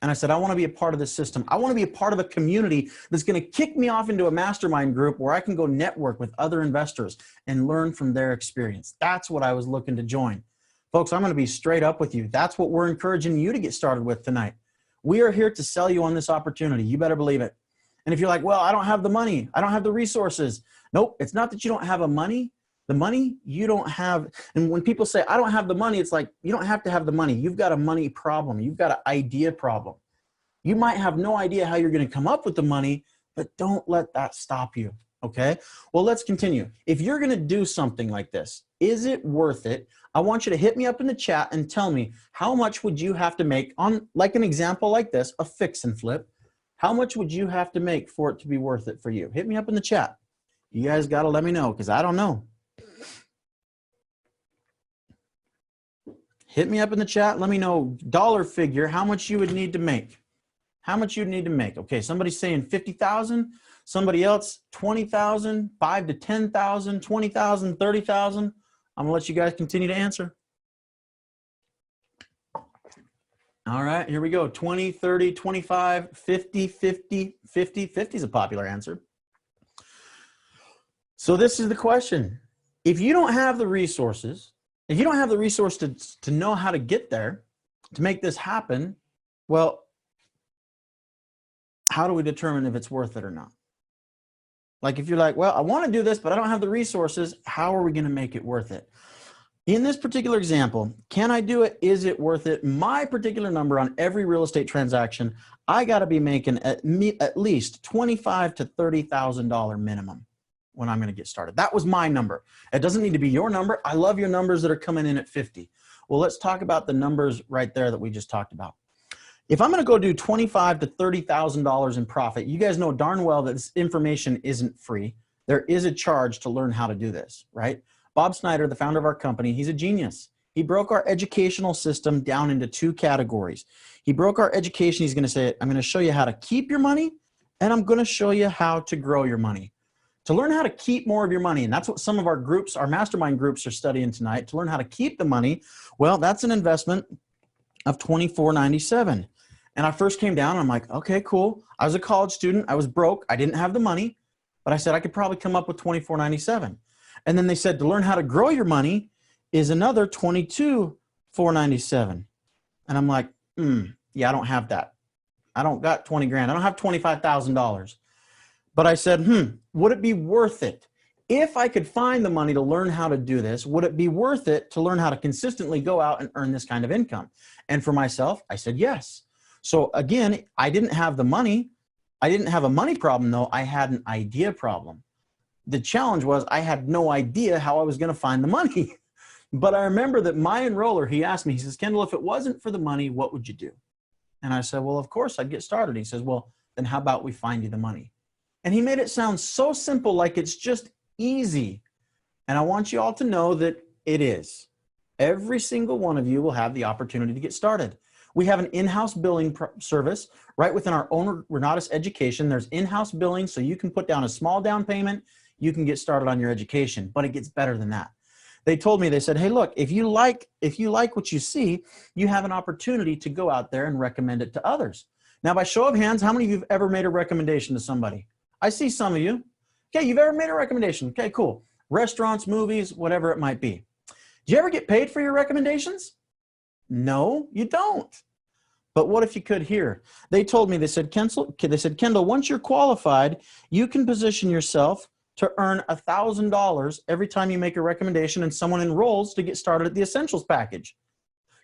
And I said, I want to be a part of this system. I want to be a part of a community that's going to kick me off into a mastermind group where I can go network with other investors and learn from their experience. That's what I was looking to join. Folks, I'm going to be straight up with you. That's what we're encouraging you to get started with tonight. We are here to sell you on this opportunity. You better believe it. And if you're like, well, I don't have the money. I don't have the resources. Nope. It's not that you don't have the money you don't have. And when people say, I don't have the money, it's like, you don't have to have the money. You've got a money problem. You've got an idea problem. You might have no idea how you're going to come up with the money, but don't let that stop you. Okay. Well, let's continue. If you're going to do something like this, is it worth it? I want you to hit me up in the chat and tell me, how much would you have to make on, like an example like this, a fix and flip? How much would you have to make for it to be worth it for you? Hit me up in the chat. You guys got to let me know, because I don't know. Hit me up in the chat. Let me know dollar figure, how much you would need to make. How much you'd need to make. Okay, somebody's saying 50,000. Somebody else, 20,000, 5 to 10,000, 20,000, 30,000. I'm gonna let you guys continue to answer. All right, here we go. 20, 30, 25, 50, 50, 50. 50 is a popular answer. So this is the question. If you don't have the resources, if you don't have the resource to know how to get there, to make this happen, well, how do we determine if it's worth it or not? Like if you're like, well, I want to do this, but I don't have the resources, how are we going to make it worth it? In this particular example, can I do it? Is it worth it? My particular number on every real estate transaction, I got to be making at least $25,000 to $30,000 minimum when I'm going to get started. That was my number. It doesn't need to be your number. I love your numbers that are coming in at 50. Well, let's talk about the numbers right there that we just talked about. If I'm going to go do $25,000 to $30,000 in profit, you guys know darn well that this information isn't free. There is a charge to learn how to do this, right? Bob Snyder, the founder of our company, he's a genius. He broke our educational system down into two categories. He broke our education. He's going to say, I'm going to show you how to keep your money, and I'm going to show you how to grow your money. To learn how to keep more of your money, and that's what some of our groups, our mastermind groups, are studying tonight. To learn how to keep the money, well, that's an investment of $24.97. And I first came down and I'm like, okay, cool. I was a college student. I was broke. I didn't have the money, but I said I could probably come up with $24.97. And then they said to learn how to grow your money is another $22,497. And I'm like, yeah, I don't have that. I don't got 20 grand. I don't have $25,000. But I said, would it be worth it? If I could find the money to learn how to do this, would it be worth it to learn how to consistently go out and earn this kind of income? And for myself, I said, yes. So again, I didn't have the money. I didn't have a money problem though. I had an idea problem. The challenge was I had no idea how I was going to find the money. But I remember that my enroller, he asked me, he says, Kendall, if it wasn't for the money, what would you do? And I said, well, of course I'd get started. He says, well, then how about we find you the money? And he made it sound so simple, like it's just easy. And I want you all to know that it is. Every single one of you will have the opportunity to get started. We have an in-house billing service right within our own Renatus Education. There's in-house billing, so you can put down a small down payment. You can get started on your education, but it gets better than that. They told me, they said, hey, look, if you like what you see, you have an opportunity to go out there and recommend it to others. Now, by show of hands, how many of you have ever made a recommendation to somebody? I see some of you. Okay, you've ever made a recommendation. Okay, cool. Restaurants, movies, whatever it might be. Do you ever get paid for your recommendations? No, you don't. But what if you could here? They told me, they said, Kendall, once you're qualified, you can position yourself to earn $1,000 every time you make a recommendation and someone enrolls to get started at the Essentials package.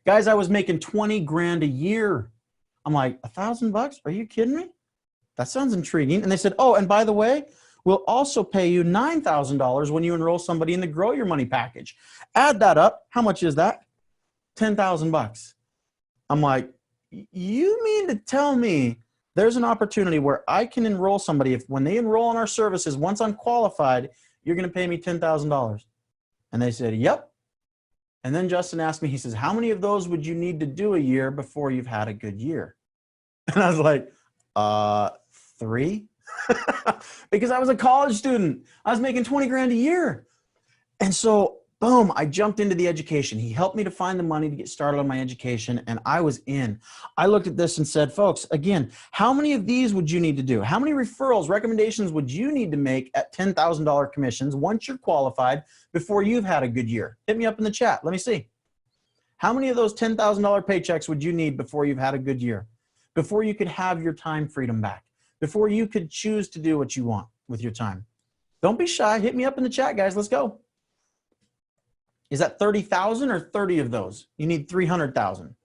Guys, I was making 20 grand a year. I'm like, $1,000? Are you kidding me? That sounds intriguing. And they said, oh, and by the way, we'll also pay you $9,000 when you enroll somebody in the Grow Your Money package. Add that up. How much is that? $10,000. I'm like, you mean to tell me there's an opportunity where I can enroll somebody, when they enroll in our services, once I'm qualified, you're going to pay me $10,000? And they said, yep. And then Justin asked me, he says, how many of those would you need to do a year before you've had a good year? And I was like, 3. Because I was a college student. I was making 20 grand a year. And so, boom, I jumped into the education. He helped me to find the money to get started on my education, and I was in. I looked at this and said, folks, again, how many of these would you need to do? How many referrals, recommendations would you need to make at $10,000 commissions once you're qualified before you've had a good year? Hit me up in the chat. Let me see. How many of those $10,000 paychecks would you need before you've had a good year? Before you could have your time freedom back? Before you could choose to do what you want with your time? Don't be shy. Hit me up in the chat, guys. Let's go. Is that 30,000 or 30 of those? You need 300,000.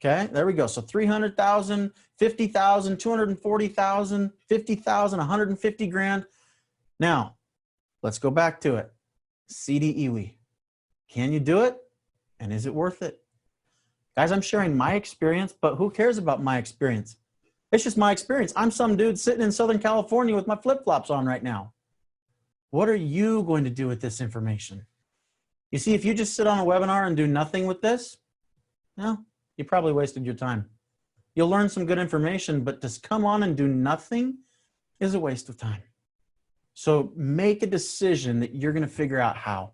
Okay, there we go. So 300,000, 50,000, 240,000, 50,000, 150 grand. Now, let's go back to it. CDEWE. Can you do it? And is it worth it? Guys, I'm sharing my experience, but who cares about my experience? It's just my experience. I'm some dude sitting in Southern California with my flip-flops on right now. What are you going to do with this information? You see, if you just sit on a webinar and do nothing with this, no, you probably wasted your time. You'll learn some good information, but to come on and do nothing is a waste of time. So make a decision that you're going to figure out how.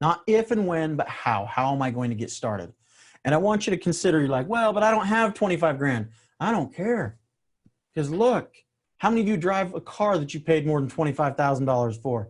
Not if and when, but how. How am I going to get started? And I want you to consider, you're like, well, but I don't have 25 grand. I don't care. Because look, how many of you drive a car that you paid more than $25,000 for?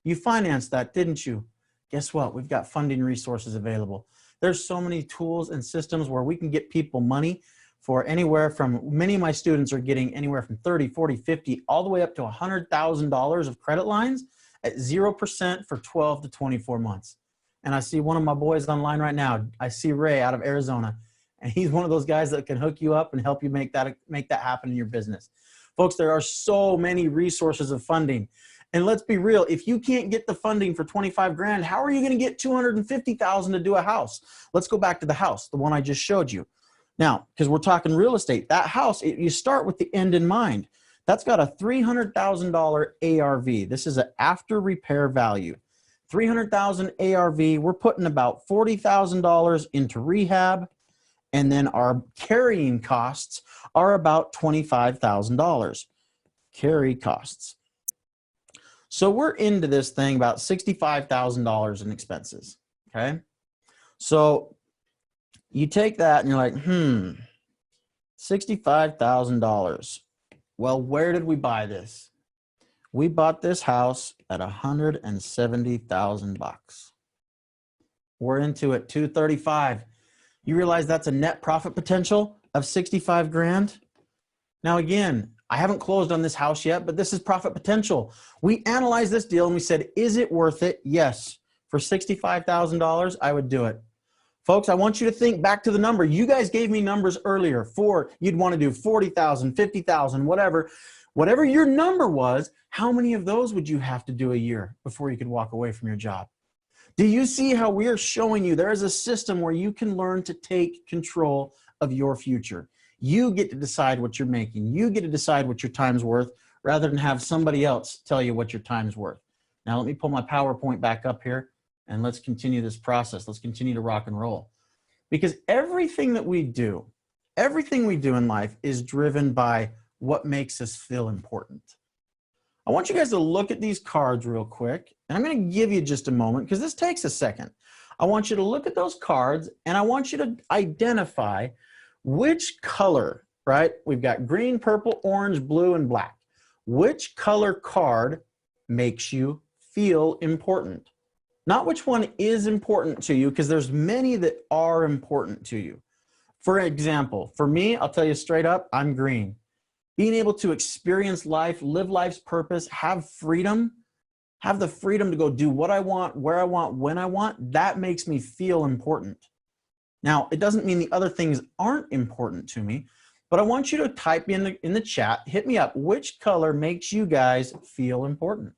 You financed that, didn't you? Guess what? We've got funding resources available. There's so many tools and systems where we can get people money for anywhere from, many of my students are getting anywhere from 30, 40, 50, all the way up to $100,000 of credit lines at 0% for 12 to 24 months. And I see one of my boys online right now. I see Ray out of Arizona, and he's one of those guys that can hook you up and help you make that happen in your business. Folks, there are so many resources of funding. And let's be real, if you can't get the funding for 25 grand, how are you going to get 250,000 to do a house? Let's go back to the house, the one I just showed you. Now, because we're talking real estate, that house, you start with the end in mind. That's got a $300,000 ARV. This is an after repair value. 300,000 ARV, we're putting about $40,000 into rehab, and then our carrying costs are about $25,000. Carry costs. So we're into this thing about $65,000 in expenses, okay? So you take that and you're like, $65,000. Well, where did we buy this? We bought this house at $170,000. We're into it, 235. You realize that's a net profit potential of 65 grand? Now again, I haven't closed on this house yet, but this is profit potential. We analyzed this deal and we said, is it worth it? Yes. For $65,000, I would do it. Folks, I want you to think back to the number. You guys gave me numbers earlier for, you'd want to do 40,000, 50,000, whatever. Whatever your number was, how many of those would you have to do a year before you could walk away from your job? Do you see how we are showing you there is a system where you can learn to take control of your future? You get to decide what you're making. You get to decide what your time's worth rather than have somebody else tell you what your time's worth. Now let me pull my PowerPoint back up here and let's continue this process. Let's continue to rock and roll. Because everything we do in life is driven by what makes us feel important. I want you guys to look at these cards real quick, and I'm going to give you just a moment because this takes a second. I want you to look at those cards and I want you to identify which color, right? We've got green, purple, orange, blue, and black. Which color card makes you feel important? Not which one is important to you, because there's many that are important to you. For example, for me, I'll tell you straight up, I'm green. Being able to experience life, live life's purpose, have freedom, have the freedom to go do what I want, where I want, when I want, that makes me feel important. Now, it doesn't mean the other things aren't important to me, but I want you to type in the chat, hit me up, which color makes you guys feel important?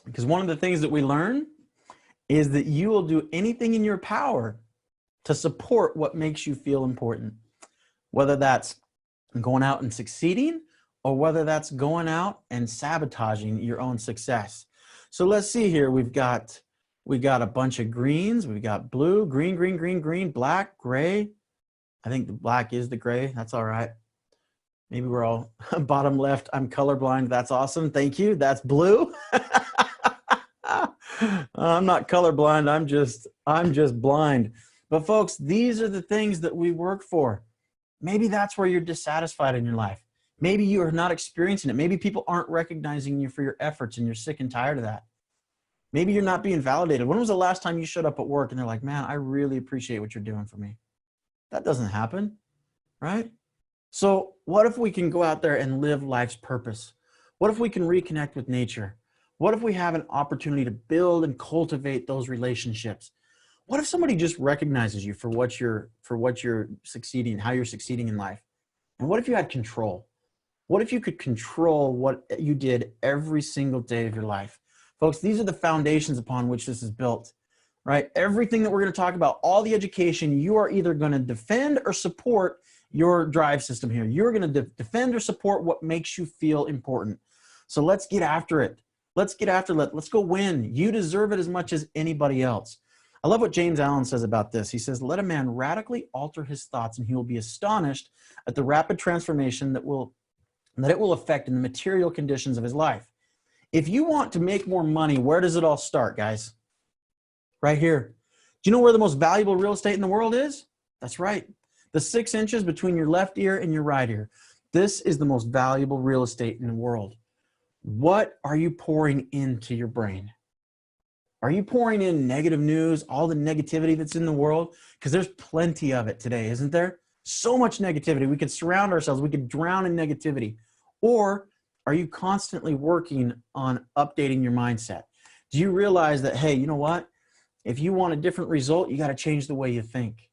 Because one of the things that we learn is that you will do anything in your power to support what makes you feel important, whether that's going out and succeeding or whether that's going out and sabotaging your own success. So let's see here. We got a bunch of greens. We've got blue, green, green, green, green, black, gray. I think the black is the gray. That's all right. Maybe we're all bottom left. I'm colorblind. That's awesome. Thank you. That's blue. I'm not colorblind. I'm just blind. But folks, these are the things that we work for. Maybe that's where you're dissatisfied in your life. Maybe you are not experiencing it. Maybe people aren't recognizing you for your efforts and you're sick and tired of that. Maybe you're not being validated. When was the last time you showed up at work and they're like, man, I really appreciate what you're doing for me? That doesn't happen, right? So what if we can go out there and live life's purpose? What if we can reconnect with nature? What if we have an opportunity to build and cultivate those relationships? What if somebody just recognizes you for what you're succeeding, how you're succeeding in life? And what if you had control? What if you could control what you did every single day of your life? Folks, these are the foundations upon which this is built, right? Everything that we're going to talk about, all the education, you are either going to defend or support your drive system here. You're going to defend or support what makes you feel important. So let's get after it. Let's get after it. Let's go win. You deserve it as much as anybody else. I love what James Allen says about this. He says, let a man radically alter his thoughts and he will be astonished at the rapid transformation that it will affect in the material conditions of his life. If you want to make more money, where does it all start, guys? right here. Do you know where the most valuable real estate in the world is? That's right. The 6 inches between your left ear and your right ear. This is the most valuable real estate in the world. What are you pouring into your brain? Are you pouring in negative news, all the negativity that's in the world? Because there's plenty of it today, isn't there? So much negativity. We could surround ourselves. We could drown in negativity. Or are you constantly working on updating your mindset? Do you realize that, hey, you know what? If you want a different result, you got to change the way you think.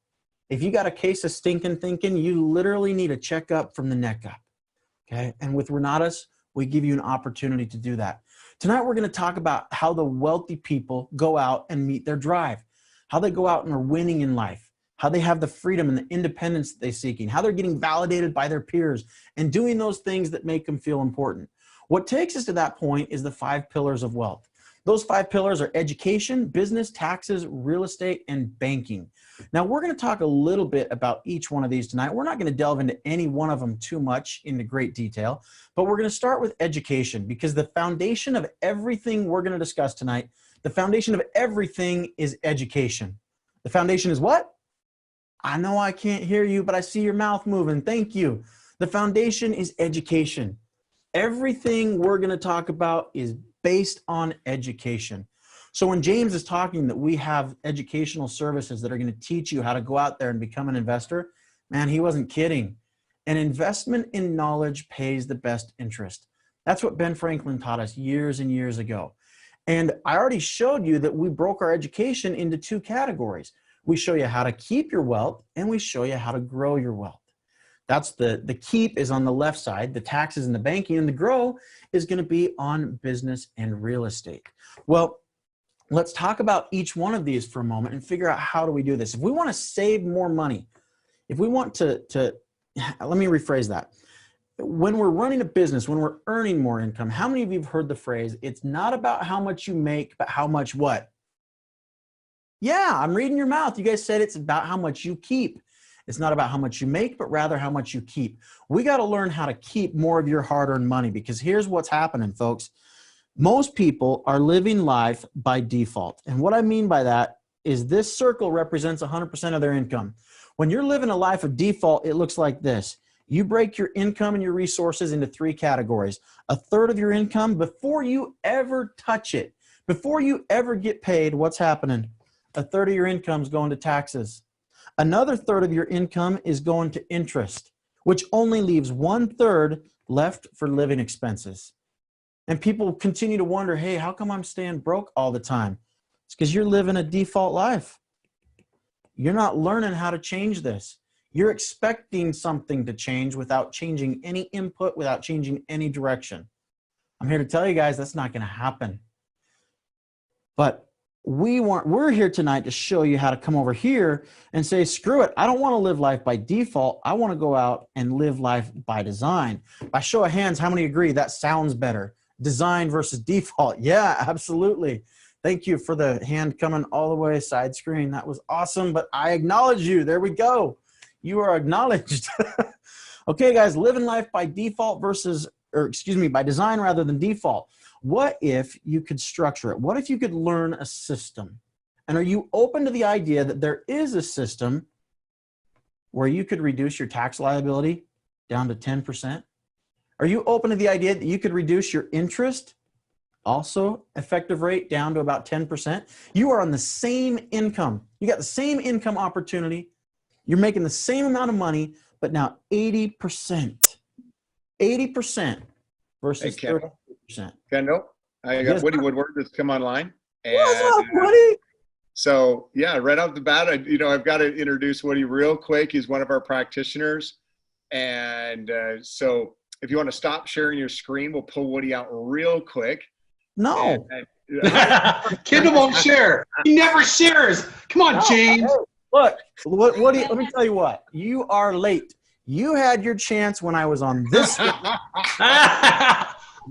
If you got a case of stinking thinking, you literally need a checkup from the neck up. Okay. And with Renatus, we give you an opportunity to do that. Tonight, we're going to talk about how the wealthy people go out and meet their drive, how they go out and are winning in life, how they have the freedom and the independence that they're seeking, how they're getting validated by their peers and doing those things that make them feel important. What takes us to that point is the 5 pillars of wealth. Those 5 pillars are education, business, taxes, real estate, and banking. Now, we're going to talk a little bit about each one of these tonight. We're not going to delve into any one of them too much into great detail, but we're going to start with education because the foundation of everything we're going to discuss tonight, the foundation of everything is education. The foundation is what? I know I can't hear you, but I see your mouth moving. Thank you. The foundation is education. Everything we're going to talk about is based on education. So when James is talking that we have educational services that are going to teach you how to go out there and become an investor, man, he wasn't kidding. An investment in knowledge pays the best interest. That's what Ben Franklin taught us years and years ago. And I already showed you that we broke our education into 2 categories. We show you how to keep your wealth and we show you how to grow your wealth. That's the keep is on the left side, the taxes and the banking, and the grow is going to be on business and real estate. Well, let's talk about each one of these for a moment and figure out how do we do this. If we want to save more money, if we want to let me rephrase that. When we're running a business, when we're earning more income, how many of you have heard the phrase, it's not about how much you make, but how much what? Yeah, I'm reading your mouth. You guys said it's about how much you keep. It's not about how much you make, but rather how much you keep. We got to learn how to keep more of your hard-earned money because here's what's happening, folks. Most people are living life by default. And what I mean by that is this circle represents 100% of their income. When you're living a life of default, it looks like this. You break your income and your resources into 3 categories. 1/3 of your income before you ever touch it. Before you ever get paid, what's happening? 1/3 of your income is going to taxes. Another 1/3 of your income is going to interest, which only leaves 1/3 left for living expenses. And people continue to wonder, hey, how come I'm staying broke all the time? It's because you're living a default life. You're not learning how to change this. You're expecting something to change without changing any input, without changing any direction. I'm here to tell you guys that's not going to happen. But we're here tonight to show you how to come over here and say, screw it. I don't want to live life by default. I want to go out and live life by design. By show of hands, how many agree that sounds better? Design versus default. Yeah, absolutely. Thank you for the hand coming all the way side screen. That was awesome, but I acknowledge you. There we go. You are acknowledged. Okay, guys, living life by default versus, or excuse me, by design rather than default. What if you could structure it? What if you could learn a system? And are you open to the idea that there is a system where you could reduce your tax liability down to 10%? Are you open to the idea that you could reduce your interest, also effective rate, down to about 10%? You are on the same income. You got the same income opportunity. You're making the same amount of money, but now 80%. 80% versus 30%. Kendall, I got Yes, Woody Woodward that's come online. What's up, Woody? So yeah, right off the bat, I've got to introduce Woody real quick. He's one of our practitioners. And so if you want to stop sharing your screen, we'll pull Woody out real quick. No. Kendall won't share. He never shares. Come on, James. Look, Woody, let me tell you what. You are late. You had your chance when I was on this. I'm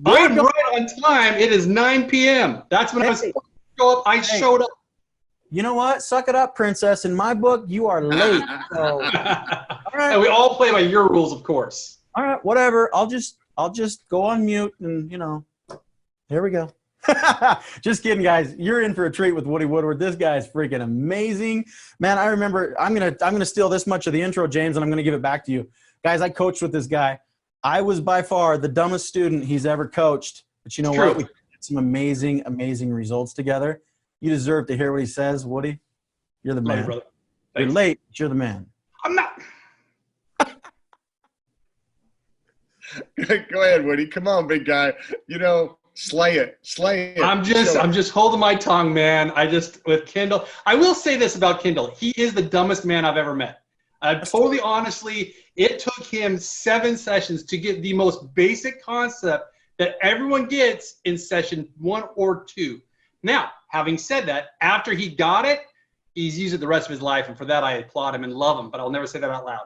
right on time. It is 9 p.m. That's when I was supposed to show up. I showed up. You know what? Suck it up, princess. In my book, you are late. So, all right. And we all play by your rules, of course. All right, whatever. I'll just go on mute and, here we go. Just kidding, guys. You're in for a treat with Woody Woodward. This guy is freaking amazing. Man, I remember I'm gonna steal this much of the intro, James, and I'm gonna give it back to you. Guys, I coached with this guy. I was by far the dumbest student he's ever coached. But you know what? We had some amazing, amazing results together. You deserve to hear what he says, Woody. You're the Love you, man. brother. You're Thanks. late, but you're the man. I'm not. Go ahead, Woody. Come on, big guy. You know, slay it. Slay it. I'm just holding my tongue, man. With Kendall. I will say this about Kendall. He is the dumbest man I've ever met. Totally honestly, it took him 7 sessions to get the most basic concept that everyone gets in session 1 or 2. Now, having said that, after he got it, he's used it the rest of his life, and for that I applaud him and love him, but I'll never say that out loud.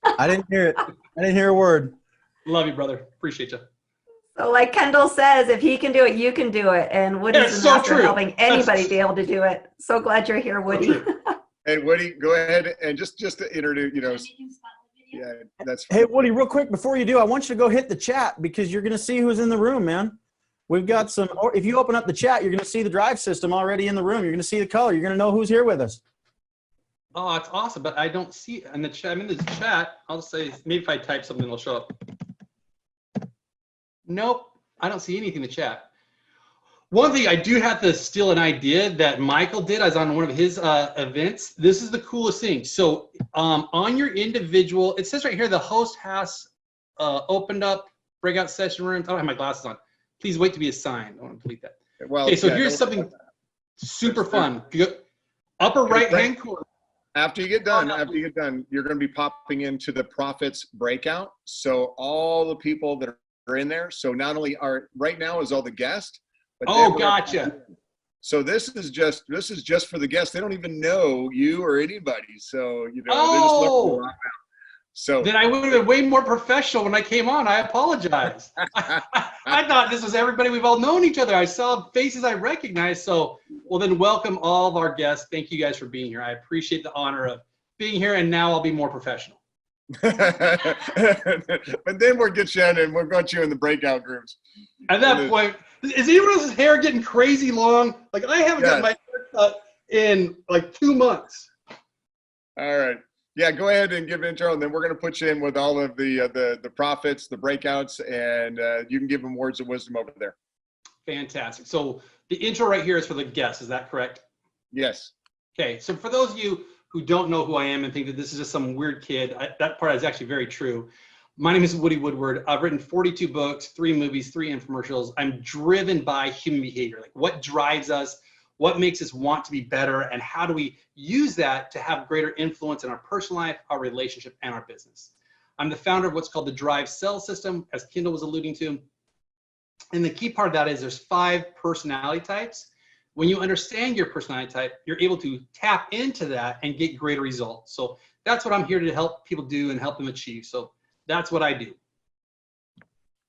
I didn't hear it. I didn't hear a word. Love you, brother. Appreciate you. So like Kendall says, if he can do it, you can do it. And Woody's That's the so master true. helping anybody be able to do it. So glad you're here, Woody. true. And Woody, go ahead and just to introduce, you know, yeah, that's fine. Hey, Woody, real quick before you do, I want you to go hit the chat because you're going to see who's in the room, man. We've got some, or if you open up the chat, you're going to see the drive system already in the room. You're going to see the color. You're going to know who's here with us. Oh, it's awesome, but I don't see it in the chat. I'm in the chat. I'll just say, maybe if I type something, it'll show up. Nope, I don't see anything in the chat. One thing I do have to steal an idea that Michael did. I was on one of his events. This is the coolest thing. So on your individual, it says right here, the host has opened up breakout session rooms. I don't have my glasses on. Please wait to be assigned. I want to delete that. Well, Okay, so yeah, here's something super fun. Upper right-hand corner. After you get done, you're going to be popping into the Profits breakout. So all the people that are in there. So not only are right now is all the guests. But Oh, gotcha. So this is just for the guests. They don't even know you or anybody. So you know, they're just looking around. So Then I would have been way more professional when I came on. I apologize. I thought this was everybody. We've all known each other. I saw faces I recognized. So, well, then welcome all of our guests. Thank you guys for being here. I appreciate the honor of being here, and now I'll be more professional. but then we'll get you in and we'll get you in the breakout groups. At that point, is anyone else's hair getting crazy long? Like I haven't got my hair cut in like 2 months. All right. Yeah, go ahead and give intro, and then we're going to put you in with all of the Profits, the breakouts, and you can give them words of wisdom over there. Fantastic. So the intro right here is for the guests. Is that correct? Yes. Okay. So for those of you who don't know who I am and think that this is just some weird kid, that part is actually very true. My name is Woody Woodward. I've written 42 books, 3 movies, 3 infomercials. I'm driven by human behavior, like what drives us, what makes us want to be better, and how do we use that to have greater influence in our personal life, our relationship, and our business. I'm the founder of what's called the Drive Sell System, as Kendall was alluding to. And the key part of that is there's 5 personality types. When you understand your personality type, you're able to tap into that and get greater results. So that's what I'm here to help people do and help them achieve. So that's what I do.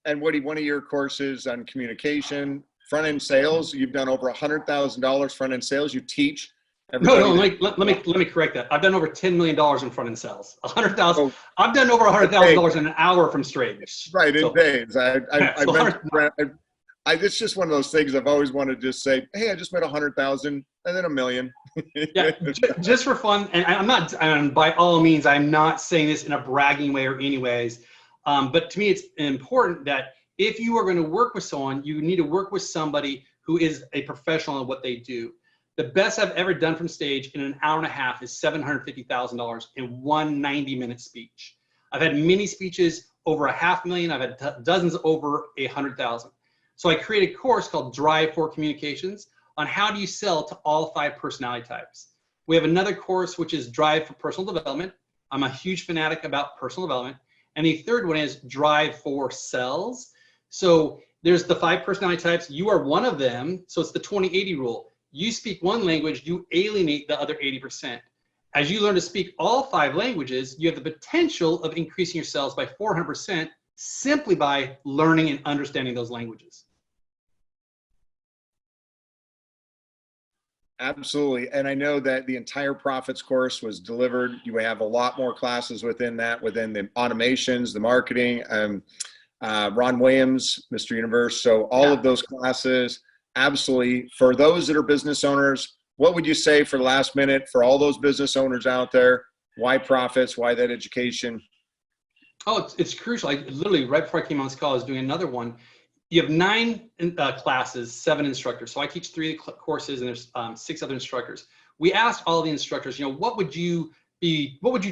And Woody, one of your courses on communication, front-end sales, you've done over $100,000 front-end sales. You teach everybody. No, let me correct that. I've done over $10 million in front-end sales. 100,000. Oh. I've done over $100,000 in an hour from strangers. Right, in So- days. So It's just one of those things I've always wanted to just say, hey, I just made 100,000 and then 1 million. Yeah, just for fun, and I'm not, by all means, I'm not saying this in a bragging way or anyways, but to me, it's important that if you are going to work with someone, you need to work with somebody who is a professional in what they do. The best I've ever done from stage in an hour and a half is $750,000 in one 90-minute speech. I've had many speeches over $500,000. I've had dozens over 100,000. So I created a course called Drive for Communications on how do you sell to all 5 personality types. We have another course, which is Drive for Personal Development. I'm a huge fanatic about personal development. And the third one is Drive for Sales. So there's the 5 personality types. You are one of them. So it's the 20-80 rule. You speak one language, you alienate the other 80%. As you learn to speak all 5 languages, you have the potential of increasing your sales by 400% simply by learning and understanding those languages. Absolutely. And I know that the entire Profits course was delivered. You have a lot more classes within that, within the automations, the marketing. Ron Williams, Mr. Universe. So all of those classes, absolutely. For those that are business owners, what would you say for last minute for all those business owners out there? Why profits? Why that education? Oh, it's crucial. I literally, right before I came on this call, I was doing another one. You have 9 classes, 7 instructors. So I teach 3 courses and there's 6 other instructors. We asked all the instructors, what would you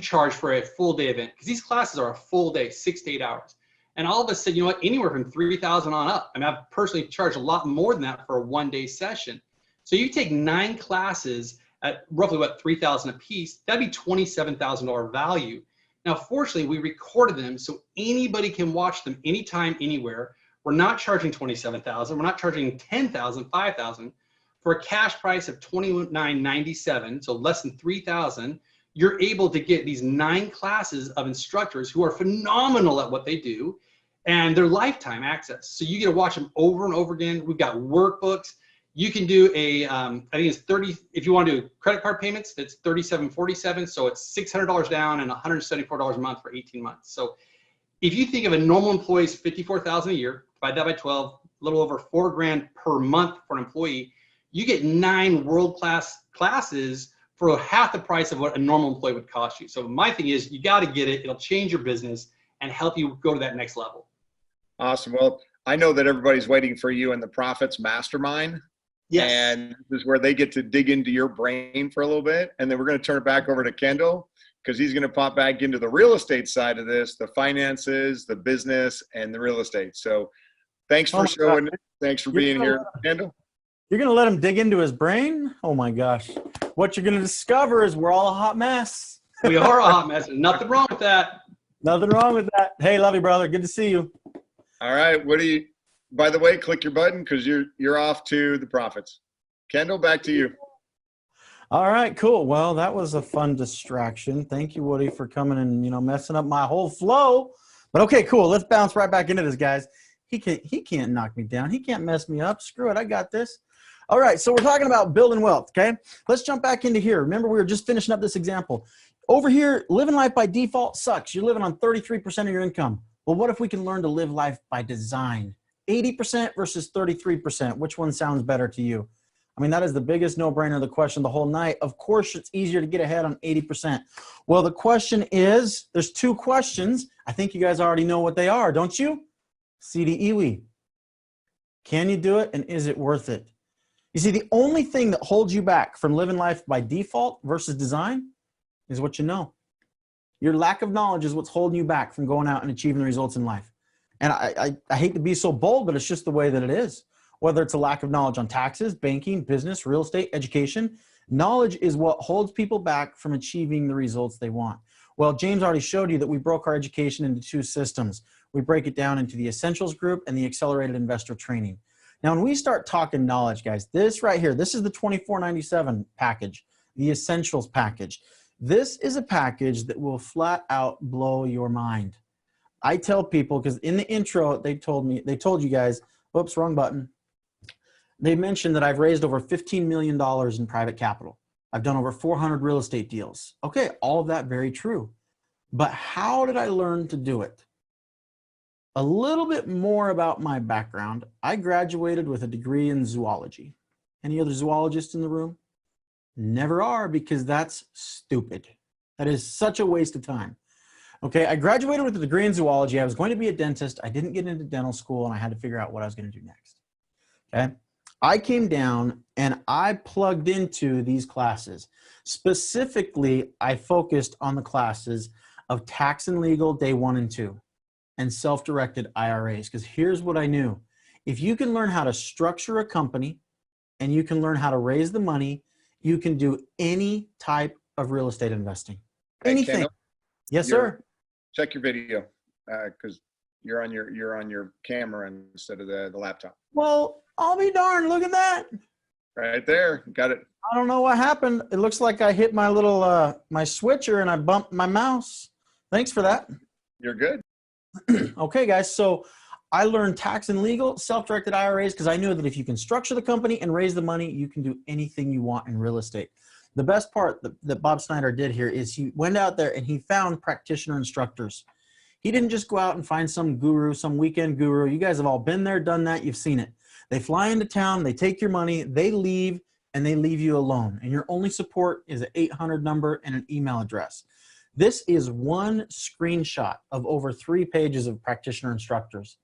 charge for a full day event? Because these classes are a full day, 6 to 8 hours. And all of us said, anywhere from 3,000 on up. I mean, I've personally charged a lot more than that for a one-day session. So you take 9 classes at roughly what, 3,000 a piece, that'd be $27,000 value. Now, fortunately, we recorded them so anybody can watch them anytime, anywhere. We're not charging $27,000. We're not charging $10,000, $5,000. For a cash price of $29.97, so less than $3,000, you're able to get these 9 classes of instructors who are phenomenal at what they do, and they're lifetime access. So you get to watch them over and over again. We've got workbooks. You can do I think it's 30, if you want to do credit card payments, that's $37.47. So it's $600 down and $174 a month for 18 months. So if you think of a normal employee's $54,000 a year, divide that by 12, a little over $4 grand per month for an employee, you get 9 world-class classes for half the price of what a normal employee would cost you. So my thing is, you got to get it. It'll change your business and help you go to that next level. Awesome. Well, I know that everybody's waiting for you in the Profits Mastermind. Yes. And this is where they get to dig into your brain for a little bit. And then we're going to turn it back over to Kendall because he's going to pop back into the real estate side of this, the finances, the business, and the real estate. So thanks for showing. Thanks for being here, Kendall. You're going to let him dig into his brain? Oh my gosh. What you're going to discover is we're all a hot mess. We are a hot mess. Nothing wrong with that. Nothing wrong with that. Hey, love you, brother. Good to see you. All right. By the way, click your button because you're off to the profits. Kendall, back to you. All right, cool. Well, that was a fun distraction. Thank you, Woody, for coming and messing up my whole flow. But okay, cool. Let's bounce right back into this, guys. He can't knock me down. He can't mess me up. Screw it. I got this. All right, so we're talking about building wealth, okay? Let's jump back into here. Remember, we were just finishing up this example. Over here, living life by default sucks. You're living on 33% of your income. Well, what if we can learn to live life by design? 80% versus 33%. Which one sounds better to you? I mean, that is the biggest no-brainer of the question the whole night. Of course, it's easier to get ahead on 80%. Well, the question is, there's 2 questions. I think you guys already know what they are, don't you? CDEWE. Can you do it, and is it worth it? You see, the only thing that holds you back from living life by default versus design is what you know. Your lack of knowledge is what's holding you back from going out and achieving the results in life. And I hate to be so bold, but it's just the way that it is. Whether it's a lack of knowledge on taxes, banking, business, real estate, education, knowledge is what holds people back from achieving the results they want. Well, James already showed you that we broke our education into 2 systems. We break it down into the Essentials Group and the Accelerated Investor Training. Now, when we start talking knowledge, guys, this right here, this is the $24.97 package, the Essentials package. This is a package that will flat out blow your mind. I tell people, because in the intro, they told you guys, oops, wrong button. They mentioned that I've raised over $15 million in private capital. I've done over 400 real estate deals. Okay, all of that very true. But how did I learn to do it? A little bit more about my background. I graduated with a degree in zoology. Any other zoologists in the room? Never are, because that's stupid. That is such a waste of time. Okay, I graduated with a degree in zoology. I was going to be a dentist. I didn't get into dental school, and I had to figure out what I was going to do next. Okay, I came down and I plugged into these classes. Specifically, I focused on the classes of tax and legal day 1 and 2 and self-directed IRAs, because here's what I knew. If you can learn how to structure a company and you can learn how to raise the money, you can do any type of real estate investing. Anything. Kendall, yes, sir. Check your video because you're on your camera instead of the laptop. Well, I'll be darned. Look at that. Right there. Got it. I don't know what happened. It looks like I hit my little my switcher and I bumped my mouse. Thanks for that. You're good. Okay, guys. So I learned tax and legal, self-directed IRAs, because I knew that if you can structure the company and raise the money, you can do anything you want in real estate. The best part that Bob Snyder did here is he went out there and he found practitioner instructors. He didn't just go out and find some guru, some weekend guru. You guys have all been there, done that. You've seen it. They fly into town, they take your money, they leave, and they leave you alone. And your only support is an 800 number and an email address. This is one screenshot of over 3 pages of practitioner instructors.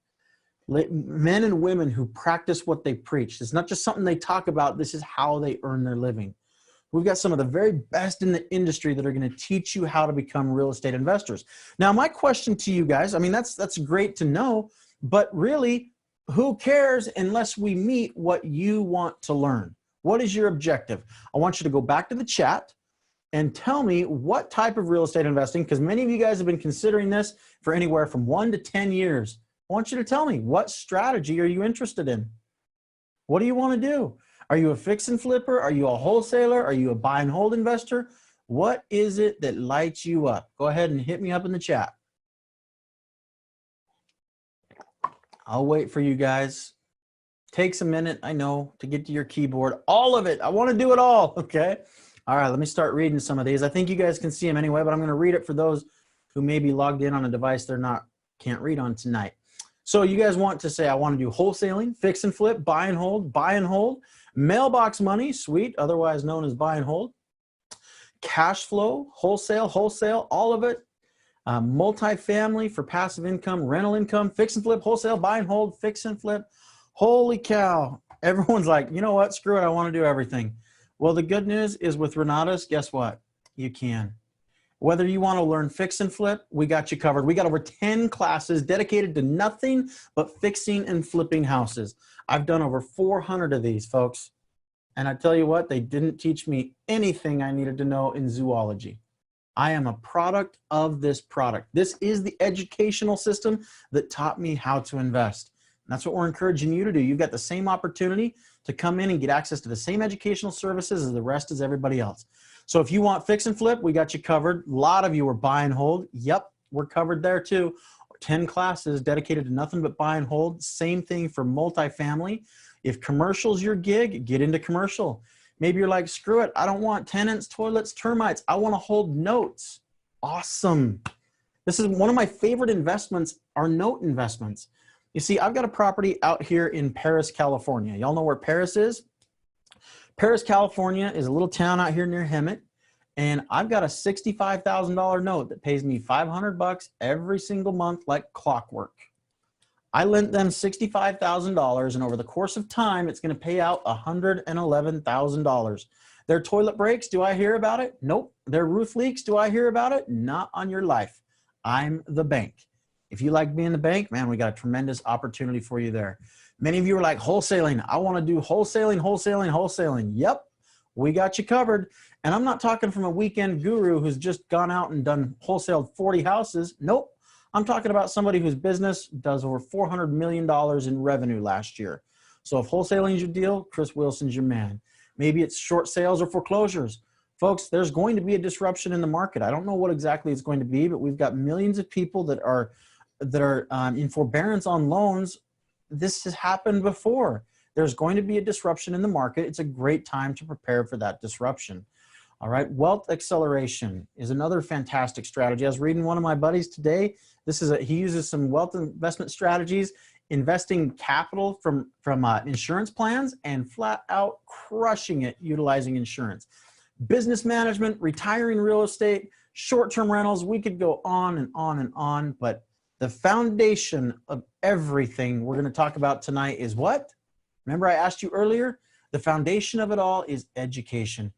Men and women who practice what they preach. It's not just something they talk about. This is how they earn their living. We've got some of the very best in the industry that are going to teach you how to become real estate investors. Now, my question to you guys, I mean, that's great to know, but really, who cares unless we meet what you want to learn? What is your objective? I want you to go back to the chat and tell me what type of real estate investing, because many of you guys have been considering this for anywhere from 1 to 10 years. I want you to tell me, what strategy are you interested in? What do you want to do? Are you a fix and flipper? Are you a wholesaler? Are you a buy and hold investor? What is it that lights you up? Go ahead and hit me up in the chat. I'll wait for you guys. Takes a minute, I know, to get to your keyboard. All of it. I want to do it all, okay? All right, let me start reading some of these. I think you guys can see them anyway, but I'm going to read it for those who may be logged in on a device can't read on tonight. So you guys want to say, I want to do wholesaling, fix and flip, buy and hold, mailbox money, sweet, otherwise known as buy and hold, cash flow, wholesale, all of it, multifamily for passive income, rental income, fix and flip, wholesale, buy and hold, fix and flip. Holy cow. Everyone's like, you know what? Screw it. I want to do everything. Well, the good news is with Renatus, guess what? You can. Whether you want to learn fix and flip, we got you covered. We got over 10 classes dedicated to nothing but fixing and flipping houses. I've done over 400 of these, folks. And I tell you what, they didn't teach me anything I needed to know in zoology. I am a product of this product. This is the educational system that taught me how to invest. And that's what we're encouraging you to do. You've got the same opportunity to come in and get access to the same educational services as the rest as everybody else. So if you want fix and flip, we got you covered. A lot of you are buy and hold. Yep, we're covered there too. 10 classes dedicated to nothing but buy and hold. Same thing for multifamily. If commercial's your gig, get into commercial. Maybe you're like, screw it, I don't want tenants, toilets, termites. I want to hold notes. Awesome. This is one of my favorite investments, are note investments. You see, I've got a property out here in Paris, California. Y'all know where Paris is? Paris, California is a little town out here near Hemet. And I've got a $65,000 note that pays me $500 every single month like clockwork. I lent them $65,000, and over the course of time, it's going to pay out $111,000. Their toilet breaks, do I hear about it? Nope. Their roof leaks, do I hear about it? Not on your life. I'm the bank. If you like being the bank, man, we got a tremendous opportunity for you there. Many of you are like, wholesaling. I want to do wholesaling. Yep, we got you covered. And I'm not talking from a weekend guru who's just gone out and done wholesaled 40 houses. Nope. I'm talking about somebody whose business does over $400 million in revenue last year. So if wholesaling is your deal, Chris Wilson's your man. Maybe it's short sales or foreclosures. Folks, there's going to be a disruption in the market. I don't know what exactly it's going to be, but we've got millions of people that are in forbearance on loans. This has happened before. There's going to be a disruption in the market. It's a great time to prepare for that disruption. All right, wealth acceleration is another fantastic strategy. I was reading one of my buddies today. He uses some wealth investment strategies, investing capital from insurance plans and flat out crushing it utilizing insurance. Business management, retiring real estate, short-term rentals. We could go on and on and on, but the foundation of everything we're going to talk about tonight is what? Remember I asked you earlier? The foundation of it all is education.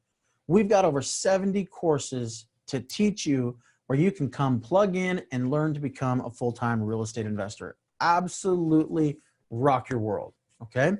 We've got over 70 courses to teach you where you can come plug in and learn to become a full-time real estate investor. Absolutely rock your world, okay?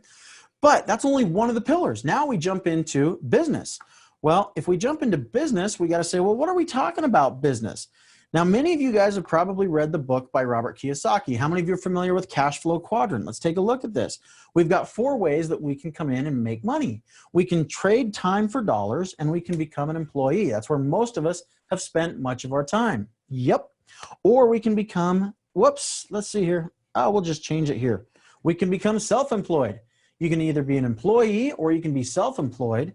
But that's only one of the pillars. Now we jump into business. Well, if we jump into business, we got to say, well, what are we talking about business? Now, many of you guys have probably read the book by Robert Kiyosaki. How many of you are familiar with cash flow quadrant? Let's take a look at this. We've got 4 ways that we can come in and make money. We can trade time for dollars, and we can become an employee. That's where most of us have spent much of our time. Yep. Or we can become, whoops, let's see here. Oh, we'll just change it here. We can become self-employed. You can either be an employee or you can be self-employed.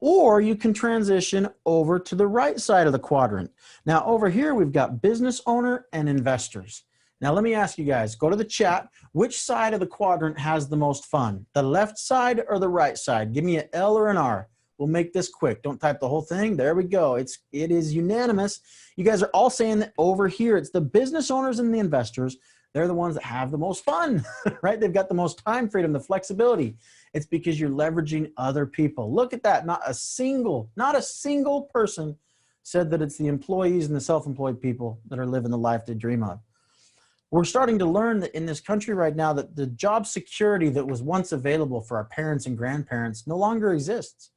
or you can transition over to the right side of the quadrant. Now over here, we've got business owner and investors. Now let me ask you guys, go to the chat, which side of the quadrant has the most fun? The left side or the right side? Give me an L or an R. We'll make this quick. Don't type the whole thing. There we go. It is unanimous. You guys are all saying that over here, it's the business owners and the investors. They're the ones that have the most fun, right? They've got the most time freedom, the flexibility. It's because you're leveraging other people. Look at that. Not a single person said that it's the employees and the self-employed people that are living the life they dream of. We're starting to learn that in this country right now that the job security that was once available for our parents and grandparents no longer exists.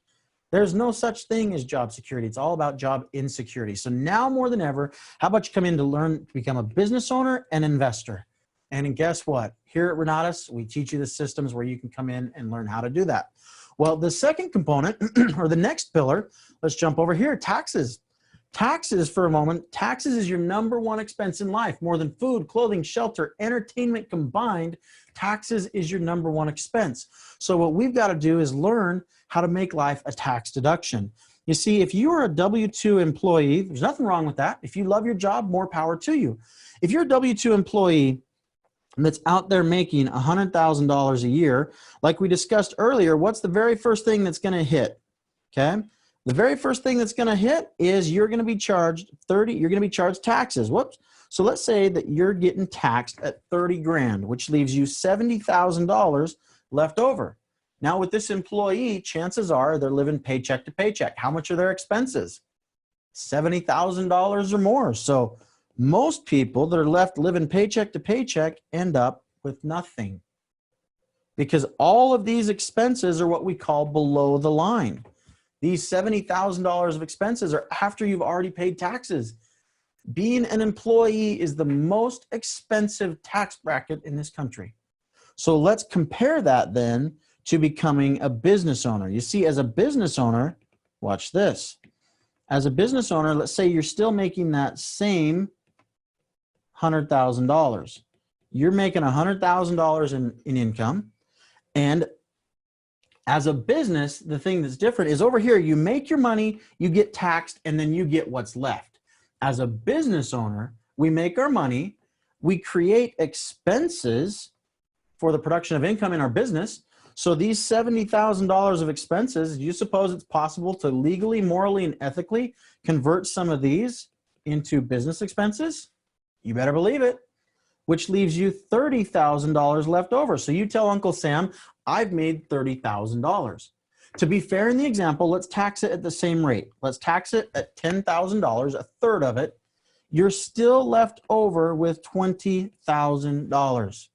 There's no such thing as job security. It's all about job insecurity. So now more than ever, how about you come in to learn to become a business owner and investor? And guess what? Here at Renatus, we teach you the systems where you can come in and learn how to do that. Well, the second component or the next pillar, let's jump over here, taxes. Taxes for a moment. Taxes is your #1 expense in life. More than food, clothing, shelter, entertainment combined, taxes is your #1 expense. So what we've got to do is learn how to make life a tax deduction. You see, if you are a W-2 employee, there's nothing wrong with that. If you love your job, more power to you. If you're a W-2 employee that's out there making $100,000 a year, like we discussed earlier, what's the very first thing that's going to hit? Okay. The very first thing that's going to hit is you're going to be charged you're going to be charged taxes. Whoops. So let's say that you're getting taxed at 30 grand, which leaves you $70,000 left over. Now with this employee, chances are they're living paycheck to paycheck. How much are their expenses? $70,000 or more. So most people that are left living paycheck to paycheck end up with nothing, because all of these expenses are what we call below the line. These $70,000 of expenses are after you've already paid taxes. Being an employee is the most expensive tax bracket in this country. So let's compare that then to becoming a business owner. You see, as a business owner, watch this. As a business owner, let's say you're still making that same $100,000. You're making $100,000 in income. And as a business, the thing that's different is over here, you make your money, you get taxed, and then you get what's left. As a business owner, we make our money, we create expenses for the production of income in our business. So these $70,000 of expenses, do you suppose it's possible to legally, morally, and ethically convert some of these into business expenses? You better believe it, which leaves you $30,000 left over. So you tell Uncle Sam, I've made $30,000. To be fair in the example, let's tax it at the same rate. Let's tax it at $10,000, a third of it. You're still left over with $20,000.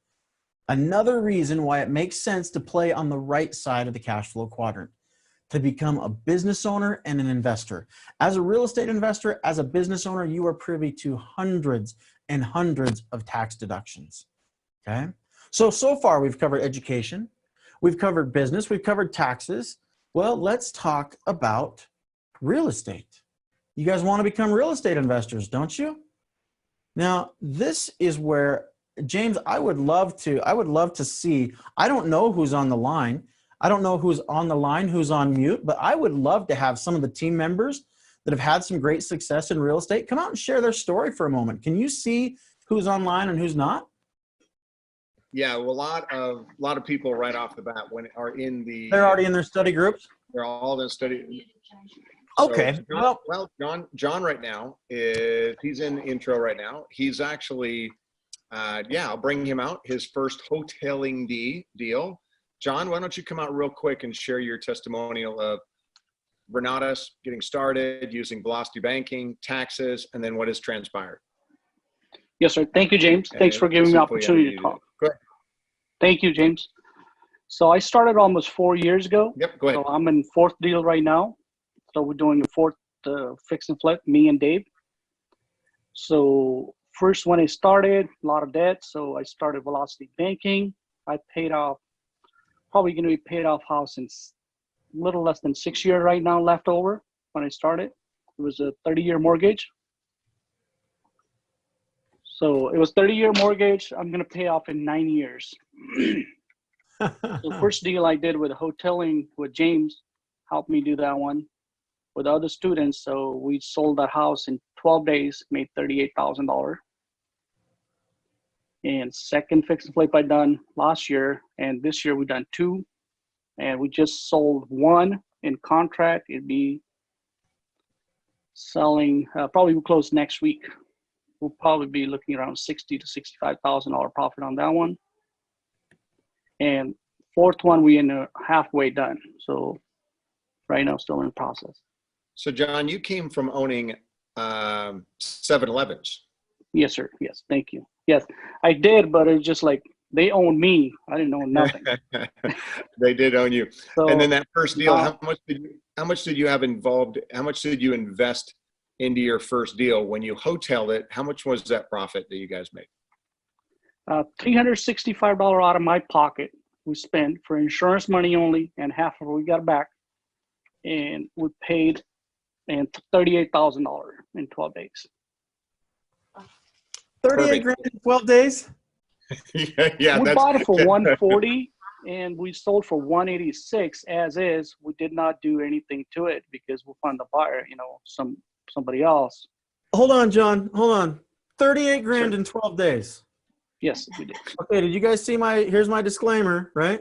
Another reason why it makes sense to play on the right side of the cash flow quadrant, to become a business owner and an investor. As a real estate investor, as a business owner, you are privy to hundreds and hundreds of tax deductions, okay? So far we've covered education, we've covered business, we've covered taxes. Well, let's talk about real estate. You guys want to become real estate investors, don't you? Now, this is where, James, I would love to see, I don't know who's on the line. I don't know who's on the line, who's on mute, but I would love to have some of the team members that have had some great success in real estate come out and share their story for a moment. Can you see who's online and who's not? Yeah, well, a lot of people right off the bat are in the. They're already in their study groups. They're all in study. Okay. So John right now he's in intro right now. He's actually, I'll bring him out. His first hoteling deal. John, why don't you come out real quick and share your testimonial of Renatus getting started, using Velocity Banking, taxes, and then what has transpired. Yes, sir. Thank you, James. Thanks for giving me the opportunity to talk. Go ahead. Thank you, James. So I started almost 4 years ago. Yep, go ahead. So I'm in 4th deal right now. So we're doing the 4th fix and flip, me and Dave. So first when I started, a lot of debt. So I started Velocity Banking. I paid off, probably going to be paid off house in a little less than 6 years right now left over when I started. It was a 30-year mortgage. So it was 30-year mortgage. I'm going to pay off in 9 years. So first deal I did with hoteling with James, helped me do that one with other students. So we sold that house in 12 days, made $38,000. And second fix and flip I done last year, and this year we done 2, and we just sold 1 in contract. It'd be selling, probably will close next week. We'll probably be looking around $60,000 to $65,000 profit on that one. And fourth one, we in halfway done. So right now, still in process. So John, you came from owning 7-Elevens. Yes, sir. Yes, thank you. Yes, I did, but it's just like they own me. I didn't own nothing. They did own you. So, And then that first deal, how much did you have involved? How much did you invest into your first deal when you hoteled it? How much was that profit that you guys made? $365 out of my pocket we spent for insurance money only, and half of it we got back, and we paid and $38,000 in 12 days. 38 grand in 12 days? Yeah, We bought it for 140 and we sold for 186 as is. We did not do anything to it because we'll find the buyer, somebody else. Hold on, John. Hold on. 38 grand in 12 days. Yes, we did. Okay, did you guys see here's my disclaimer, right?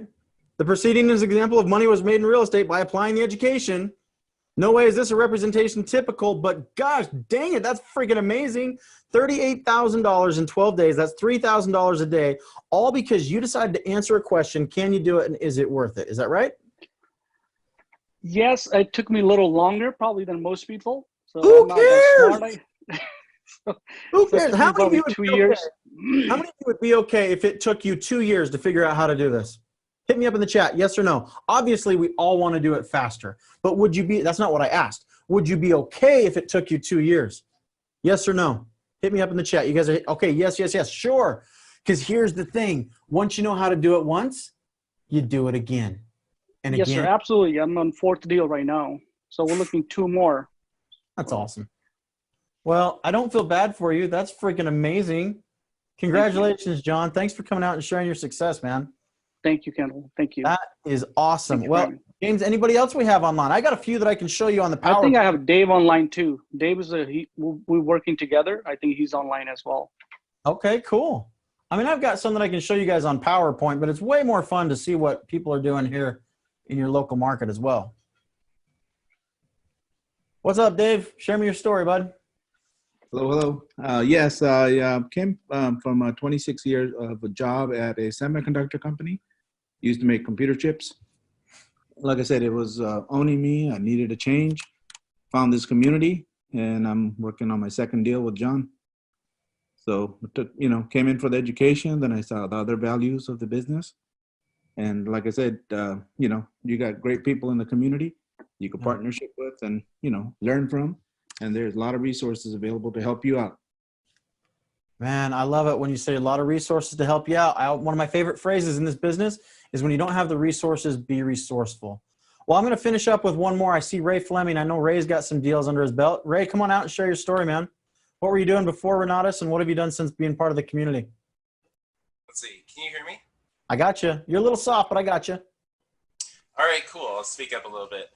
The proceeding is an example of money was made in real estate by applying the education. No way is this a representation typical, but gosh, dang it, that's freaking amazing. $38,000 in 12 days, that's $3,000 a day, all because you decided to answer a question, can you do it and is it worth it? Is that right? Yes, it took me a little longer probably than most people. So Who I'm not that cares? smart. Who So it cares? took me How many of probably you would 2 be years. okay? How many of you would be okay if it took you 2 years to figure out how to do this? Hit me up in the chat, yes or no. Obviously, we all want to do it faster, but would you be, that's not what I asked. Would you be okay if it took you 2 years? Yes or no? Hit me up in the chat. You guys are, okay, yes, yes, yes, sure. Because here's the thing. Once you know how to do it once, you do it again. And Yes, again. sir, absolutely. I'm on 4th deal right now. So we're looking 2 more. That's awesome. Well, I don't feel bad for you. That's freaking amazing. Congratulations, John. Thanks for coming out and sharing your success, man. Thank you, Kendall. Thank you. That is awesome. Thank you, Well, Brian. James, anybody else we have online? I got a few that I can show you on the power. I think I have Dave online too. Dave is we're working together. I think he's online as well. Okay, cool. I mean, I've got some that I can show you guys on PowerPoint, but it's way more fun to see what people are doing here in your local market as well. What's up, Dave? Share me your story, bud. Hello, hello. Yes, I came from 26 years of a job at a semiconductor company. Used to make computer chips. Like I said, it was owning me. I needed a change. Found this community, and I'm working on my second deal with John. So, came in for the education. Then I saw the other values of the business. And like I said, you got great people in the community you can partnership with and, learn from. And there's a lot of resources available to help you out. Man, I love it when you say a lot of resources to help you out. One of my favorite phrases in this business is when you don't have the resources, be resourceful. Well, I'm going to finish up with one more. I see Ray Fleming. I know Ray's got some deals under his belt. Ray, come on out and share your story, man. What were you doing before Renatus, and what have you done since being part of the community? Let's see. Can you hear me? I got you. You're a little soft, but I got you. All right, cool. I'll speak up a little bit.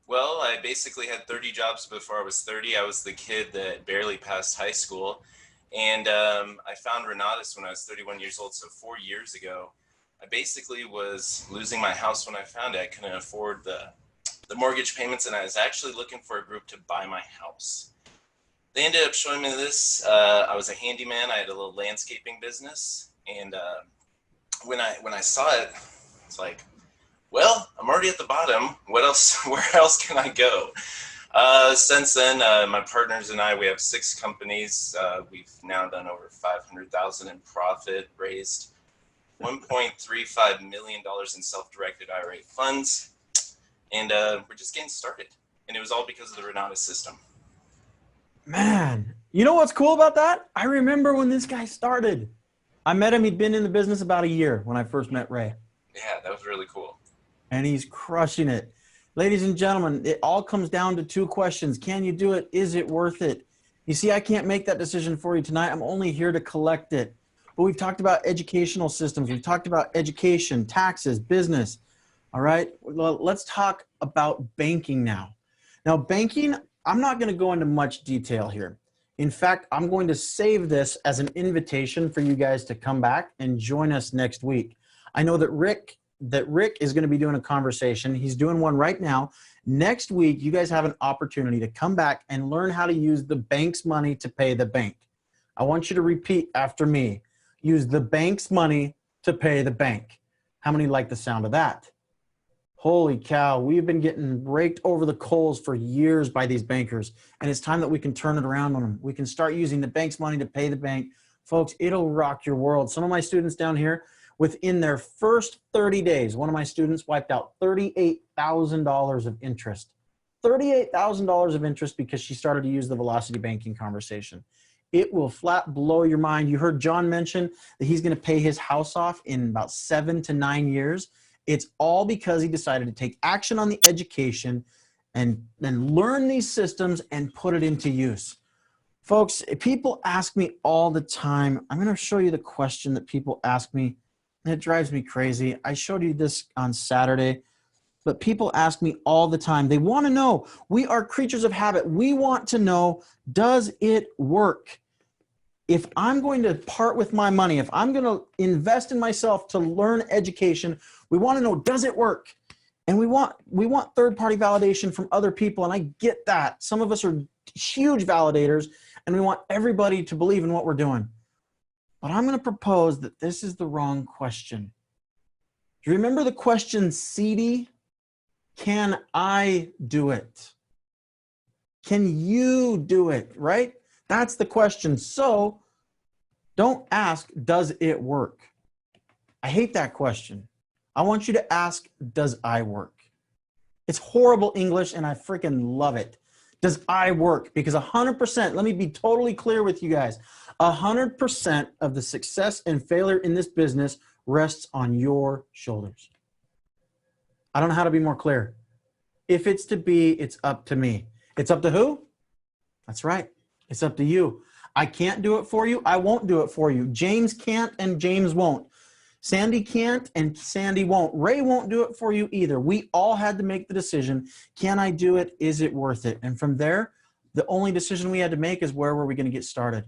Well, I basically had 30 jobs before I was 30. I was the kid that barely passed high school. And I found Renatus when I was 31 years old, so 4 years ago. I basically was losing my house when I found it. I couldn't afford the mortgage payments, and I was actually looking for a group to buy my house. They ended up showing me this. I was a handyman. I had a little landscaping business. And when I saw it, it's like, well, I'm already at the bottom. What else? Where else can I go? Since then, my partners and I, we have 6 companies. We've now done over $500,000 in profit, raised $1.35 million in self-directed IRA funds, and we're just getting started. And it was all because of the Renatus system. Man, you know what's cool about that? I remember when this guy started. I met him. He'd been in the business about a year when I first met Ray. Yeah, that was really cool. And he's crushing it. Ladies and gentlemen, it all comes down to 2 questions. Can you do it? Is it worth it? You see, I can't make that decision for you tonight. I'm only here to collect it. But we've talked about educational systems. We've talked about education, taxes, business. All right, well, let's talk about banking now. Now, banking, I'm not going to go into much detail here. In fact, I'm going to save this as an invitation for you guys to come back and join us next week. I know that Rick is going to be doing a conversation. He's doing one right now. Next week, you guys have an opportunity to come back and learn how to use the bank's money to pay the bank. I want you to repeat after me. Use the bank's money to pay the bank. How many like the sound of that? Holy cow, we've been getting raked over the coals for years by these bankers, and it's time that we can turn it around on them. We can start using the bank's money to pay the bank. Folks, it'll rock your world. Some of my students down here, within their first 30 days, one of my students wiped out $38,000 of interest. $38,000 of interest because she started to use the Velocity Banking conversation. It will flat blow your mind. You heard John mention that he's going to pay his house off in about 7 to 9 years. It's all because he decided to take action on the education and then learn these systems and put it into use. Folks, people ask me all the time. I'm going to show you the question that people ask me, and it drives me crazy. I showed you this on Saturday, but people ask me all the time. They want to know. We are creatures of habit. We want to know, does it work? If I'm going to part with my money, if I'm going to invest in myself to learn education, we want to know, does it work? And we want third-party validation from other people, and I get that. Some of us are huge validators, and we want everybody to believe in what we're doing. But I'm going to propose that this is the wrong question. Do you remember the question, CD? Can I do it? Can you do it, right? That's the question. So don't ask, does it work? I hate that question. I want you to ask, does I work? It's horrible English and I freaking love it. Does I work? Because 100%, let me be totally clear with you guys, 100% of the success and failure in this business rests on your shoulders. I don't know how to be more clear. If it's to be, it's up to me. It's up to who? That's right. It's up to you. I can't do it for you. I won't do it for you. James can't and James won't. Sandy can't and Sandy won't. Ray won't do it for you either. We all had to make the decision. Can I do it? Is it worth it? And from there, the only decision we had to make is where were we going to get started?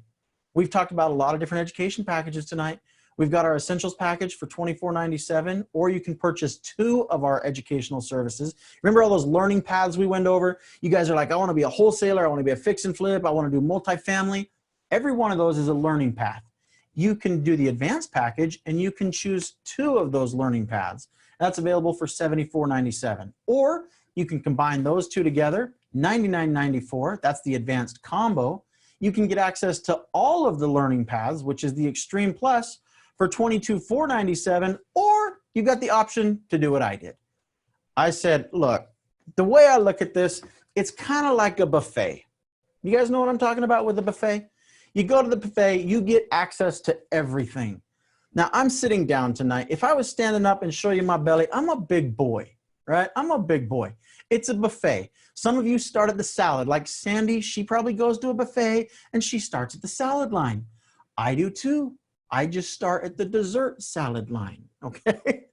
We've talked about a lot of different education packages tonight. We've got our essentials package for $24.97, or you can purchase 2 of our educational services. Remember all those learning paths we went over? You guys are like, I want to be a wholesaler. I want to be a fix and flip. I want to do multifamily. Every one of those is a learning path. You can do the advanced package and you can choose 2 of those learning paths. That's available for $74.97. Or you can combine those 2 together, $99.94. That's the advanced combo. You can get access to all of the learning paths, which is the Extreme Plus, for $22,497, or you got the option to do what I did. I said, look, the way I look at this, it's kind of like a buffet. You guys know what I'm talking about with a buffet? You go to the buffet, you get access to everything. Now, I'm sitting down tonight. If I was standing up and show you my belly, I'm a big boy, right? I'm a big boy. It's a buffet. Some of you start at the salad. Like Sandy, she probably goes to a buffet and she starts at the salad line. I do too. I just start at the dessert salad line, okay?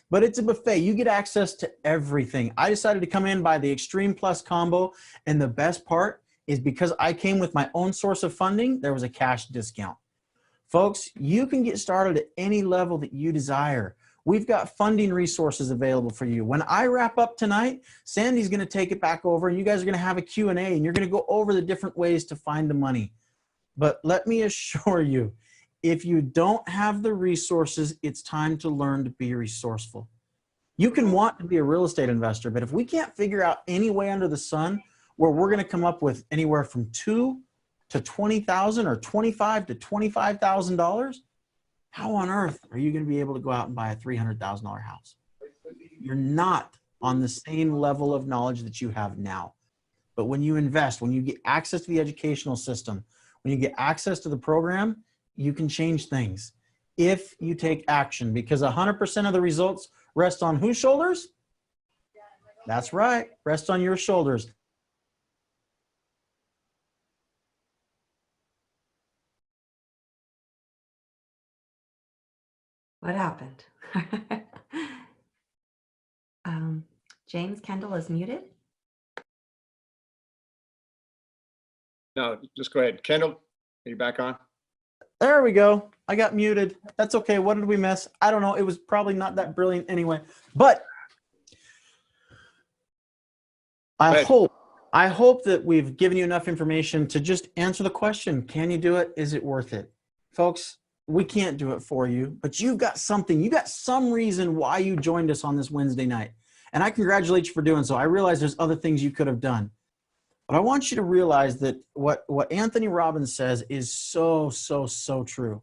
But it's a buffet. You get access to everything. I decided to come in by the Extreme Plus combo, and the best part is because I came with my own source of funding, there was a cash discount. Folks, you can get started at any level that you desire. We've got funding resources available for you. When I wrap up tonight, Sandy's going to take it back over, and you guys are going to have a Q&A, and you're going to go over the different ways to find the money. But let me assure you, if you don't have the resources, it's time to learn to be resourceful. You can want to be a real estate investor, but if we can't figure out any way under the sun where we're going to come up with anywhere from $2,000 to $20,000 or $25,000 to $25,000, how on earth are you going to be able to go out and buy a $300,000 house? You're not on the same level of knowledge that you have now. But when you invest, when you get access to the educational system, when you get access to the program, you can change things if you take action, because 100% of the results rest on whose shoulders? That's right, rest on your shoulders. What happened? James Kendall is muted. No, just go ahead. Kendall, are you back on? There we go. I got muted. That's okay. What did we miss? I don't know. It was probably not that brilliant anyway. But I hope that we've given you enough information to just answer the question. Can you do it? Is it worth it? Folks, we can't do it for you, but you've got something. You got some reason why you joined us on this Wednesday night. And I congratulate you for doing so. I realize there's other things you could have done. But I want you to realize that what Anthony Robbins says is so, so, so true.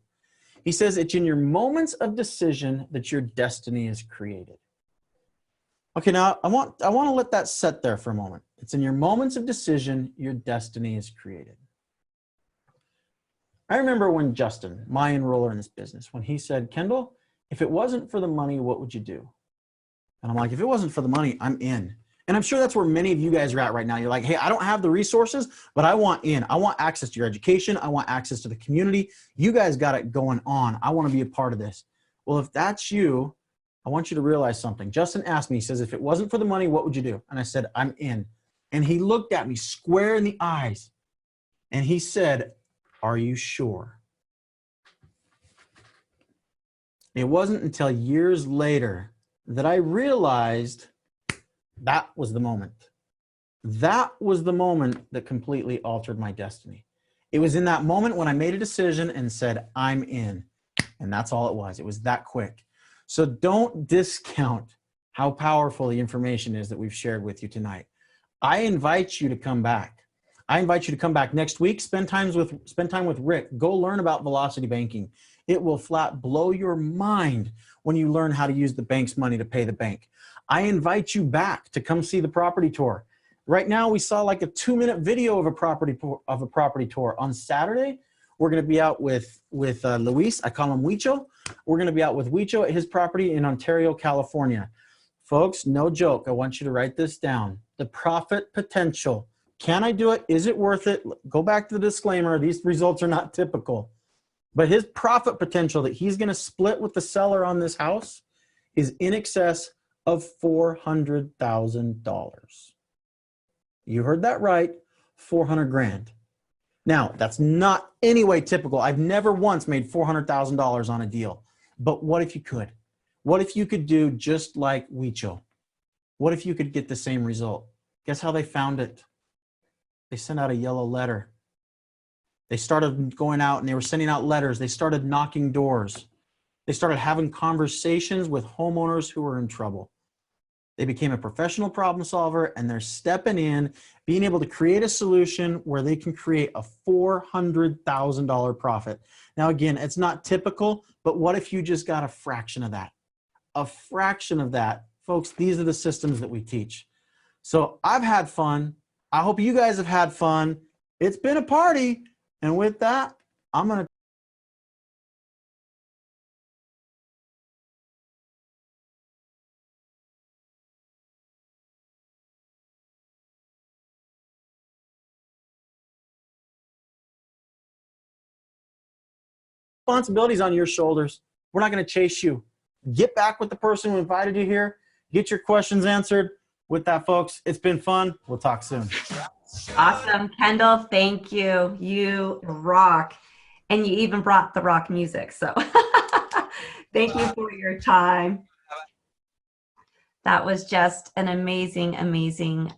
He says it's in your moments of decision that your destiny is created. Okay, now I want to let that set there for a moment. It's in your moments of decision, your destiny is created. I remember when Justin, my enroller in this business, when he said, Kendall, if it wasn't for the money, what would you do? And I'm like, if it wasn't for the money, I'm in. And I'm sure that's where many of you guys are at right now. You're like, hey, I don't have the resources, but I want in. I want access to your education. I want access to the community. You guys got it going on. I want to be a part of this. Well, if that's you, I want you to realize something. Justin asked me, he says, if it wasn't for the money, what would you do? And I said, I'm in. And he looked at me square in the eyes and he said, are you sure? It wasn't until years later that I realized that was the moment. That was the moment that completely altered my destiny. It was in that moment when I made a decision and said, I'm in. And that's all it was. It was that quick. So don't discount how powerful the information is that we've shared with you tonight. I invite you to come back. I invite you to come back next week. Spend time with Rick. Go learn about velocity banking. It will flat blow your mind when you learn how to use the bank's money to pay the bank. I invite you back to come see the property tour. Right now, we saw like a 2-minute video of a property tour. On Saturday, we're going to be out with Luis. I call him Huicho. We're going to be out with Huicho at his property in Ontario, California. Folks, no joke. I want you to write this down. The profit potential. Can I do it? Is it worth it? Go back to the disclaimer. These results are not typical. But his profit potential that he's going to split with the seller on this house is in excess of $400,000. You heard that right, 400 grand. Now, that's not any way typical. I've never once made $400,000 on a deal. But what if you could? What if you could do just like Huicho? What if you could get the same result? Guess how they found it? They sent out a yellow letter. They started going out and they were sending out letters. They started knocking doors. They started having conversations with homeowners who were in trouble. They became a professional problem solver and they're stepping in, being able to create a solution where they can create a $400,000 profit. Now, again, it's not typical, but what if you just got a fraction of that? A fraction of that. Folks, these are the systems that we teach. So I've had fun. I hope you guys have had fun. It's been a party. And with that, I'm going to responsibilities on your shoulders. We're not going to chase you. Get back with the person who invited you here. Get your questions answered. With that, folks, it's been fun. We'll talk soon. Awesome. Kendall, thank you. You rock. And you even brought the rock music. So thank you for your time. That was just an amazing, amazing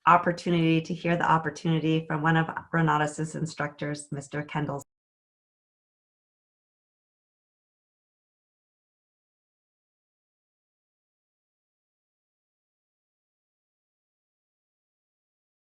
opportunity to hear the opportunity from one of Renatus's instructors, Mr. Kendall.